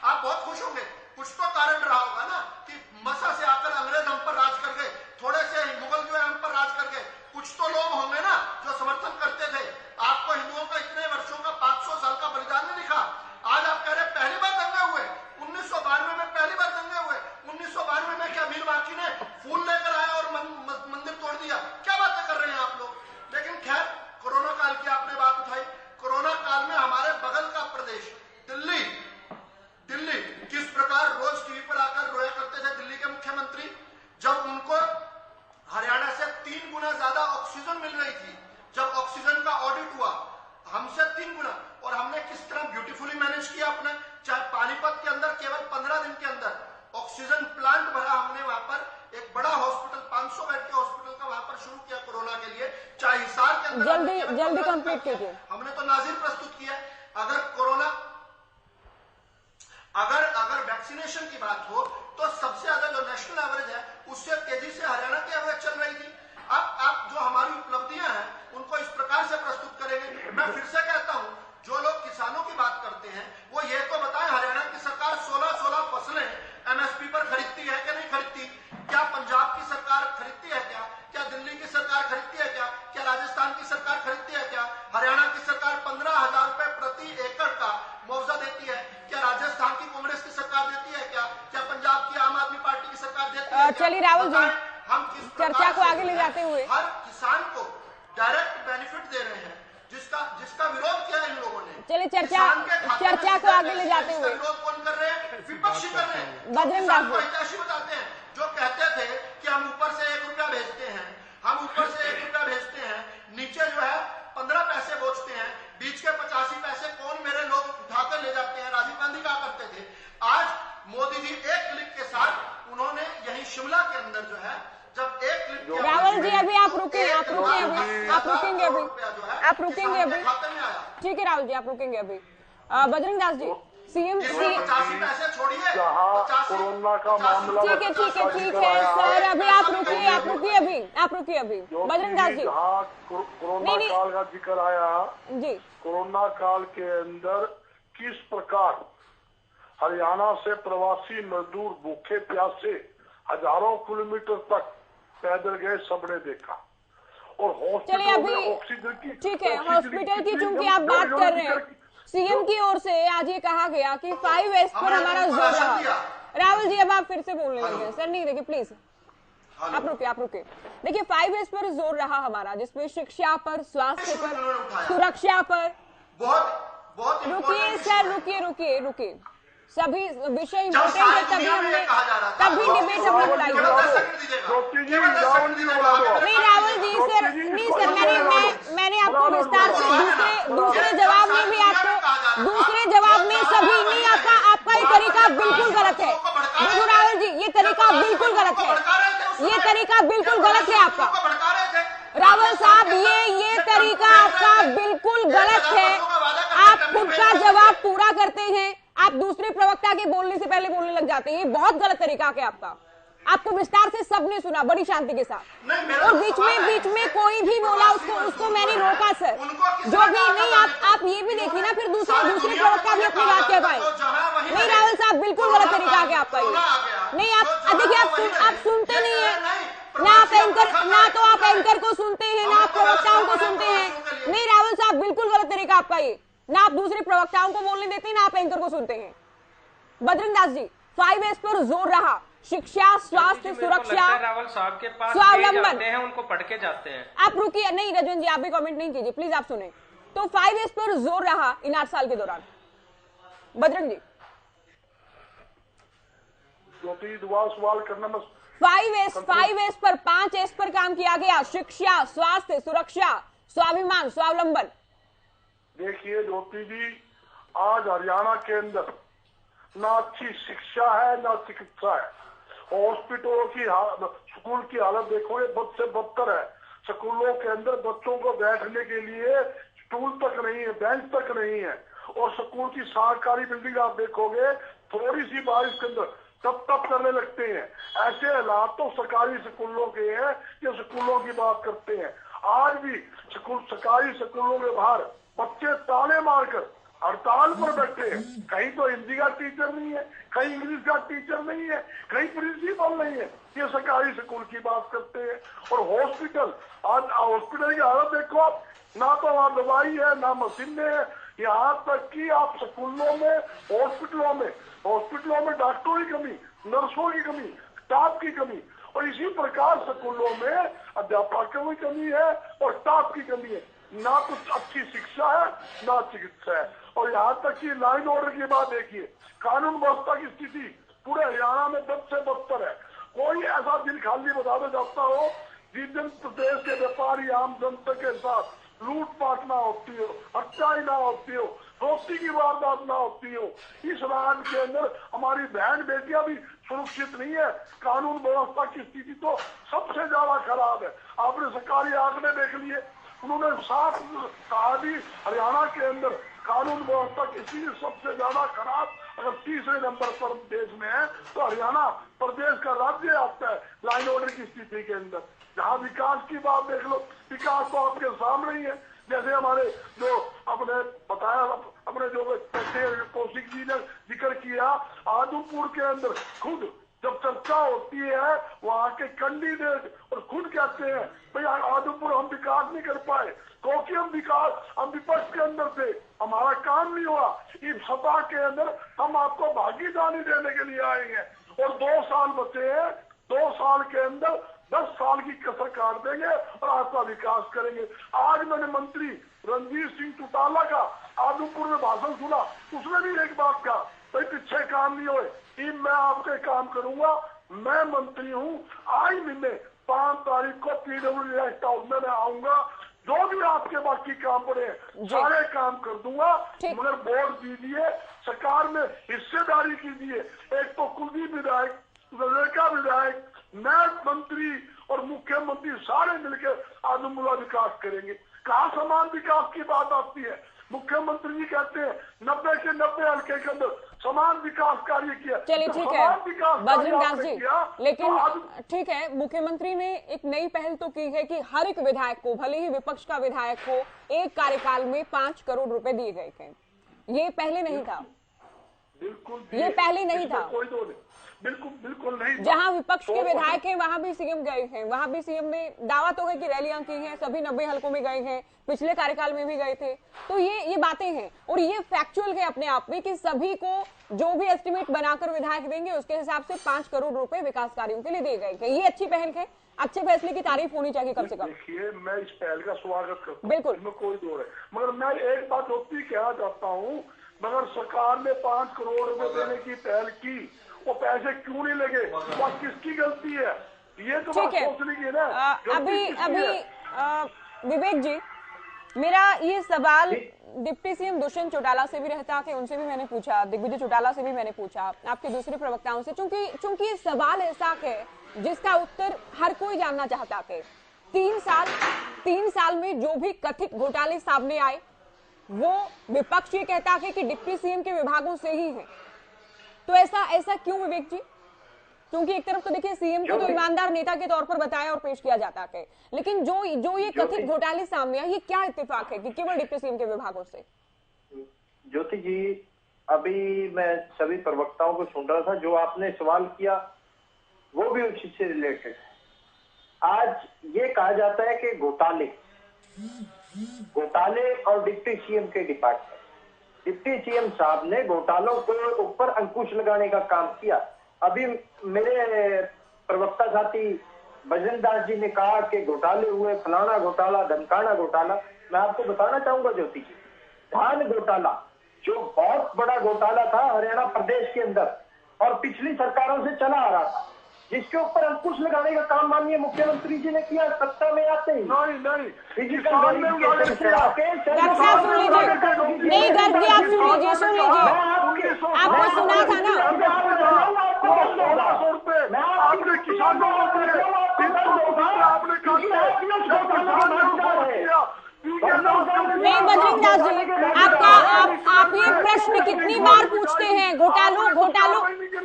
आप बहुत खुश होंगे। कुछ तो कारण रहा होगा ना कि मसा से आकर अंग्रेज हम पर राज कर गए, थोड़े से मुगल जो है हम पर राज कर गए। कुछ तो लोग होंगे ना जो समर्थन करते थे। आपको हिंदुओं का इतने वर्षों का 500 साल का बलिदान नहीं दिखा। आज आप कह रहे पहली बार दंगे हुए, 1992 में पहली बार दंगे हुए। 1992 में क्या मीर बाकी ने फूल लेकर आया और मंदिर तोड़ दिया? क्या बातें कर रहे हैं आप लोग। लेकिन खैर, कोरोना काल की आपने बात उठाई। कोरोना काल में हमारे बगल का प्रदेश दिल्ली किस प्रकार रोज टीवी पर आकर रोया करते थे दिल्ली के मुख्यमंत्री, जब उनको हरियाणा से 3 गुना ज्यादा ऑक्सीजन मिल रही थी। जब ऑक्सीजन का ऑडिट हुआ हमसे 3 गुना, और हमने किस तरह ब्यूटीफुली मैनेज किया अपने, चाहे पानीपत के अंदर केवल 15 दिन के अंदर ऑक्सीजन प्लांट भरा हमने। वहां पर एक बड़ा हॉस्पिटल 500 बेड के हॉस्पिटल का वहां पर शुरू किया कोरोना के लिए। चाहे हिसार के अंदर जल्दी कंप्लीट कीजिए। हमने तो नाजिर प्रस्तुत किया। अगर वैक्सीनेशन की बात हो तो सबसे ज्यादा जो नेशनल एवरेज है उससे तेजी से हरियाणा की एवरेज चल रही थी। अब आप जो हमारी उपलब्धियां हैं उनको इस प्रकार से प्रस्तुत करेंगे। मैं फिर से कहता हूं, जो लोग किसानों की बात करते हैं वो ये तो बताएं हरियाणा की सरकार 16 फसलें एमएसपी पर खरीदती है कि नहीं खरीदती? क्या पंजाब की सरकार खरीदती है क्या दिल्ली की सरकार खरीदती है क्या राजस्थान की सरकार खरीदती है क्या? हरियाणा की सरकार 15,000 रुपए प्रति एकड़ का मुआवजा देती है। क्या राजस्थान की कांग्रेस की सरकार देती है क्या पंजाब की आम आदमी पार्टी की सरकार देती है? चलिए राहुल जी, हम किस चर्चा को आगे ले जाते हुए हर किसान को डायरेक्ट बेनिफिट दे रहे हैं, जिसका विरोध किया इन लोगों ने। चलिए चर्चा को आगे ले जाते हुए विरोध कौन कर रहे हैं? विपक्षी कर रहे हैं। बजरंग किसान को हितैषी बताते हैं, जो कहते थे कि हम ऊपर से 1 रुपया भेजते हैं, हम ऊपर से 1 रुपया भेजते हैं, नीचे जो है 15 पैसे बेचते हैं, बीच के 85 पैसे कौन मेरे लोग उठाकर ले जाते हैं। राजीव गांधी कहा करते थे। आज मोदी जी एक क्लिक के साथ उन्होंने यही शिमला के अंदर जो है, जब एक क्लिक राहुल जी अभी आप रुकेंगे अभी ठीक है राहुल जी, आप रुकेंगे अभी। बजरंग दास जी, सीएम 85 पैसे छोड़िए, कोरोना का मामला ठीक है सर, अभी आप रुकिए अभी बजरंग दास जी। कोरोना काल का जिक्र आया जी, कोरोना काल के अंदर किस प्रकार हरियाणा से प्रवासी मजदूर भूखे प्यासे हजारों किलोमीटर तक पैदल गए, सबने देखा। और हॉस्पिटल में ऑक्सीजन की, ठीक है, हॉस्पिटल की चूंकि आप बात कर रहे हैं, सीएम की ओर से आज ये कहा गया कि 5S पर हमारा जोर रहा। राहुल जी अब आप फिर से बोलने लगे सर, नहीं देखिए प्लीज आप रुके। देखिए 5S पर जोर रहा हमारा, जिसमें शिक्षा पर, स्वास्थ्य पर, सुरक्षा पर। रुकिए सर, रुकिए। सभी विषय इम्पोर्टेंट है, तभी डिबेट हमने बुलाई। नहीं राहुल जी सर, नहीं सर, मैंने आपको विस्तार से दूसरे जवाब में भी आपको दूसरे जवाब में सभी नहीं, आपका ये तरीका बिल्कुल गलत है। देखो राहुल जी, ये तरीका बिल्कुल गलत है आपका। रावल साहब, ये तरीका आपका बिल्कुल गलत है। आप खुद का जवाब पूरा करते हैं, आप दूसरे प्रवक्ता के बोलने से पहले बोलने लग जाते हैं। ये बहुत गलत तरीका है आपका। आपको विस्तार से सबने सुना बड़ी शांति के साथ, और बीच में कोई भी बोला उसको मैंने रोका सर। जो भी नहीं, आप ये भी देखिए ना, फिर दूसरे प्रवक्ता भी अपनी बात कह पाए। नहीं राहुल साहब, बिल्कुल गलत तरीका है आपका ये। नहीं, आप देखिए, आप सुनते नहीं है ना तो आप एंकर को सुनते हैं, ना आप प्रवक्ताओं को सुनते हैं। नहीं राहुल साहब, बिल्कुल गलत तरीका आपका ये। ना आप दूसरे प्रवक्ताओं को बोलने देते हैं, ना आप एंकर को सुनते हैं। बजरंग दास जी, 5S पर जोर रहा, शिक्षा, स्वास्थ्य, सुरक्षा, रावल साहब के पास स्वावलंबन हैं, उनको पढ़ के जाते हैं। आप रुकिए, नहीं रजन जी आप भी कमेंट नहीं कीजिए प्लीज, आप सुने। तो 5S पर जोर रहा इन 8 साल के दौरान। बजरंग जी, ज्योति दोबारा सवाल करना मैं 5S पर 5S पर काम किया गया, शिक्षा, स्वास्थ्य, सुरक्षा, स्वाभिमान, स्वावलंबन। देखिए ज्योति जी, आज हरियाणा के अंदर ना अच्छी शिक्षा है ना चिकित्सा है। हॉस्पिटलों की स्कूल की हालत देखोगे बद से बदतर है। स्कूलों के अंदर बच्चों को बैठने के लिए स्टूल तक नहीं है, बेंच तक नहीं है। और स्कूल की सरकारी बिल्डिंग आप देखोगे, थोड़ी सी बारिश के अंदर तप करने लगते हैं। ऐसे हालात तो सरकारी स्कूलों के हैं जो स्कूलों की बात करते हैं। आज भी सरकारी स्कूलों के बाहर बच्चे ताले मारकर हड़ताल पर बैठे हैं। कहीं तो हिंदी का टीचर नहीं है, कहीं इंग्लिश का टीचर नहीं है, कहीं प्रिंसिपल नहीं है। ये सरकारी स्कूल की बात करते हैं। और हॉस्पिटल, आज हॉस्पिटल की हालत देखो आप, ना तो वहाँ दवाई है ना मशीनें है। यहाँ तक कि आप स्कूलों में हॉस्पिटलों में डॉक्टरों की कमी, नर्सों की कमी, स्टाफ की कमी। और इसी प्रकार स्कूलों में अध्यापकों की कमी है और स्टाफ की कमी है। ना कुछ अच्छी शिक्षा है ना चिकित्सा है। और यहाँ तक कि लाइन ऑर्डर की बात देखिए, कानून व्यवस्था की स्थिति पूरे हरियाणा में बद से बदतर है। कोई ऐसा दिन खाली बता दो जाता हो जिस दिन प्रदेश के व्यापारी आम जनता के साथ लूटपाट ना होती हो, हत्याएं ना होती हो, दोस्ती की वारदात ना होती हो। इस राज्य के अंदर हमारी बहन बेटियां भी सुरक्षित नहीं है। कानून व्यवस्था की स्थिति तो सबसे ज्यादा खराब है। आपने सरकारी आंकड़े देख लिए, उन्होंने साफ कहा भी हरियाणा के अंदर कानून व्यवस्था की स्थिति सबसे ज्यादा खराब अगर तीसरे नंबर पर देश में है तो हरियाणा प्रदेश का राज्य आता है लाइन ऑर्डर की स्थिति के अंदर। जहाँ विकास की बात देख लो, विकास तो आपके सामने ही है। जैसे हमारे जो आपने बताया, अपने जो कौशिक जी ने जिक्र किया, आदमपुर के अंदर खुद जब चर्चा होती है वहाँ के कैंडिडेट और खुद कहते हैं भाई आदमपुर हम विकास नहीं कर पाए क्योंकि हम विपक्ष के अंदर थे, हमारा काम नहीं हुआ। इस सभा के अंदर हम आपको भागीदारी देने के लिए आए हैं और 2 साल बचे हैं। 2 साल के अंदर 10 साल की कसर काट देंगे और आपका विकास करेंगे। आज मैंने मंत्री रणजीत सिंह चौटाला का आदमपुर में भाषण सुना, उसने भी एक बात कहा, भाई पीछे काम नहीं हुए, मैं आपके काम करूंगा, मैं मंत्री हूँ। आज महीने 5 तारीख को PWD रेस्ट हाउस में मैं आऊंगा, जो भी आपके बाकी काम पड़े सारे काम कर दूंगा, मगर वोट दीजिए, सरकार में हिस्सेदारी कीजिए। एक तो कुलदीप विधायक, नजरका विधायक, मैं मंत्री और मुख्यमंत्री सारे मिलकर आदमपुर विकास करेंगे। कहाँ समान विकास की बात आती है? मुख्यमंत्री जी कहते हैं 90 के 90 हल्के के अंदर समान विकास कार्य किया। चलिए ठीक है बजरंग दास जी, लेकिन ठीक है, मुख्यमंत्री ने एक नई पहल तो की है कि हर एक विधायक को, भले ही विपक्ष का विधायक हो, एक कार्यकाल में 5 करोड़ रुपए दिए गए थे। ये पहले नहीं था, बिल्कुल ये पहले नहीं था, कोई तो नहीं, बिल्कुल नहीं। जहां विपक्ष के विधायक हैं वहां भी सीएम गए हैं, वहां भी सीएम ने दावा तो है कि रैलियां की हैं, सभी 90 हलकों में गए हैं, पिछले कार्यकाल में भी गए थे। तो ये बातें हैं और ये फैक्चुअल है अपने आप में कि सभी को जो भी एस्टिमेट बनाकर विधायक देंगे उसके हिसाब से 5 करोड़ रुपए विकास कार्यों के लिए दिए गए हैं। ये अच्छी पहल है, अच्छे फैसले की तारीफ होनी चाहिए कम से कम। देखिए मैं इस पहल का स्वागत करता हूँ, बिल्कुल, इसमें कोई दो है, मगर मैं एक बात होती कहना चाहता हूँ, मगर सरकार ने 5 करोड़ रुपए देने की पहल की, वो पैसे क्यों नहीं लगे, वो किसकी गलती है? ये तो बात सोचने की है ना। अभी विवेक जी, मेरा ये सवाल डिप्टी सीएम दुष्यंत चौटाला से भी रहता कि उनसे भी मैंने पूछा, दिग्विजय चौटाला से भी मैंने पूछा, आपके दूसरे प्रवक्ताओं से, चूंकि ये सवाल ऐसा है जिसका उत्तर हर कोई जानना चाहता है। 3 साल में जो भी कथित घोटाले सामने आए वो विपक्ष ये कहता है कि डिप्टी सीएम के विभागों से ही है। तो ऐसा क्यों विवेक जी? क्योंकि एक तरफ तो देखिए सीएम को तो ईमानदार नेता के तौर पर बताया और पेश किया जाता है, लेकिन जो ये कथित घोटाले सामने आए, ये क्या इत्तेफाक है कि केवल डिप्टी सीएम के विभागों से? ज्योति जी, अभी मैं सभी प्रवक्ताओं को सुन रहा था, जो आपने सवाल किया वो भी उसी से रिलेटेड। आज ये कहा जाता है कि घोटाले और डिप्टी सीएम के डिपार्टमेंट, डिप्टी सीएम साहब ने घोटालों के ऊपर अंकुश लगाने का काम किया। अभी मेरे प्रवक्ता साथी बजरंग दास जी ने कहा कि घोटाले हुए, फलाना घोटाला, धमकाना घोटाला। मैं आपको बताना चाहूंगा ज्योति जी, धान घोटाला जो बहुत बड़ा घोटाला था हरियाणा प्रदेश के अंदर, और पिछली सरकारों से चला आ रहा था, जिसके ऊपर अंकुश लगाने का काम माननीय मुख्यमंत्री जी ने किया सत्ता में आते ही। नहीं फिजिकल डॉक्टर साहब सुन लीजिए, नहीं गर्ग जी आप सुन लीजिए, आपने सुना था ना। आपने किसानों नहीं बजरंग दास जी, आप ये प्रश्न कितनी बार पूछते हैं, घोटालों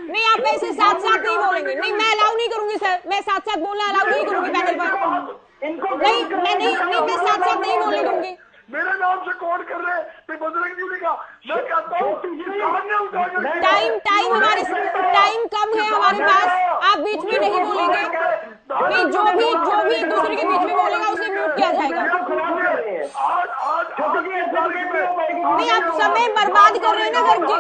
नहीं, आप ऐसे साथ साथ नहीं बोलेंगे। नहीं मैं अलाउ नहीं करूंगी सर, मैं साथ साथ बोलना अलाउ नहीं करूंगी पैनल पर। नहीं मैं साथ साथ नहीं बोलने दूंगी। मेरे नाम से कौन कर रहे हैं बजरंग जी ने कहा, मैं कहता हूँ टाइम कम है हमारे पास, आप बीच में नहीं बोलेंगे। नहीं जो भी एक दूसरे के बीच में बोलेगा उसे म्यूट किया जाएगा। नहीं आप समय बर्बाद कर रहे हैं ना गर्ग जी।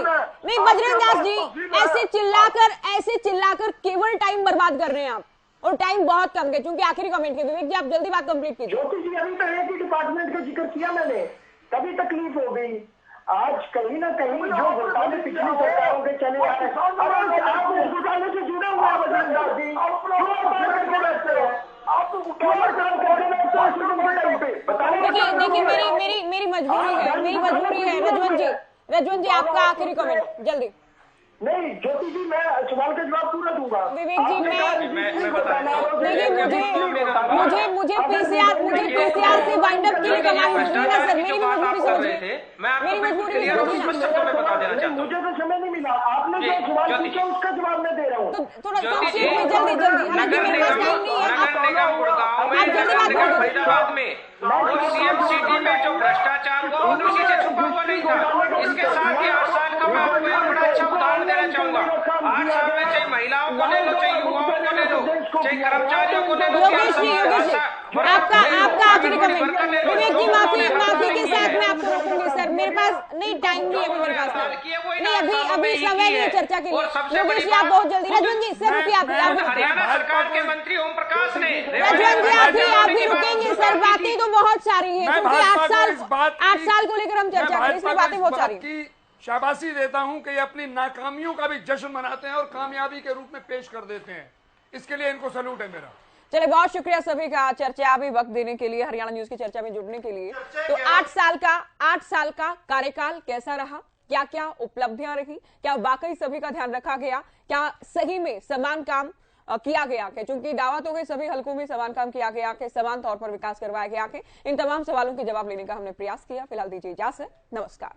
नहीं बजरंग दास जी, ऐसे चिल्लाकर केवल टाइम बर्बाद कर रहे हैं आप, और टाइम बहुत कम है क्योंकि आखिरी कमेंट के। विवेक जी आप जल्दी बात कंप्लीट कीजिए। ज्योति जी अभी तो एक ही डिपार्टमेंट का जिक्र किया मैंने, तभी तकलीफ हो गई। आज कहीं ना कहीं जो घोटाले पिछली सरकारों के चले आ रहे हैं, आप उस घोटाले से जुड़े हुए हैं बजरंग दास जी, देखिए मेरी मजबूरी है रजवन जी आपका आखिरी कमेंट जल्दी। नहीं ज्योति जी मैं सवाल का जवाब पूरा दूंगा। विवेक जी मुझे पीसीआर से वाइंड अप के लिए सर मेरी मजबूरी समझिए। मुझे तो समय नहीं मिला, आपने जो सवाल पूछा उसका जवाब मैं दे रहा हूँ। थोड़ा जल्दी मेरे पास टाइम नहीं है, आप जल्दी बात करिए। सीएम सिटी में जो भ्रष्टाचार हुआ वो किसी से छुपा हुआ नहीं था। इसके साथ ही 8 साल का मैं आपको एक बड़ा अच्छा उदाहरण देना चाहूंगा। 8 साल में चाहे महिलाओं को ले लो, चाहे युवाओं को ले लो, चाहे कर्मचारियों को ले लो, आपका आखिरी कमेंट। विवेक जी माफी के साथ मैं आपको रोकूंगी सर, मेरे पास नहीं टाइम नहीं है मेरे पास नहीं, अभी समय नहीं है चर्चा के लिए। योगेश जी आप बहुत जल्दी। रजवन जी सर रुकिए, आप हरियाणा सरकार के मंत्री ओम प्रकाश ने रजवन जी आप भी रुकेंगे सर, बातें तो बहुत सारी है क्योंकि 8 साल को लेकर हम चर्चा करें, इसलिए बातें बहुत सारी की शाबाशी देता हूं कि ये अपनी नाकामियों का भी जश्न मनाते हैं और कामयाबी के रूप में पेश कर देते हैं, इसके लिए इनको सैल्यूट है मेरा। चलिए बहुत शुक्रिया सभी का चर्चा भी वक्त देने के लिए, हरियाणा न्यूज की चर्चा में जुड़ने के लिए। तो 8 साल का कार्यकाल कैसा रहा, क्या क्या उपलब्धियां रही, क्या वाकई सभी का ध्यान रखा गया, क्या सही में समान काम किया गया कि चूंकि दावा तो गई सभी हलकों में समान काम किया गया कि समान तौर पर विकास करवाया गया कि इन तमाम सवालों के जवाब लेने का हमने प्रयास किया। फिलहाल दीजिए इजाजत, नमस्कार।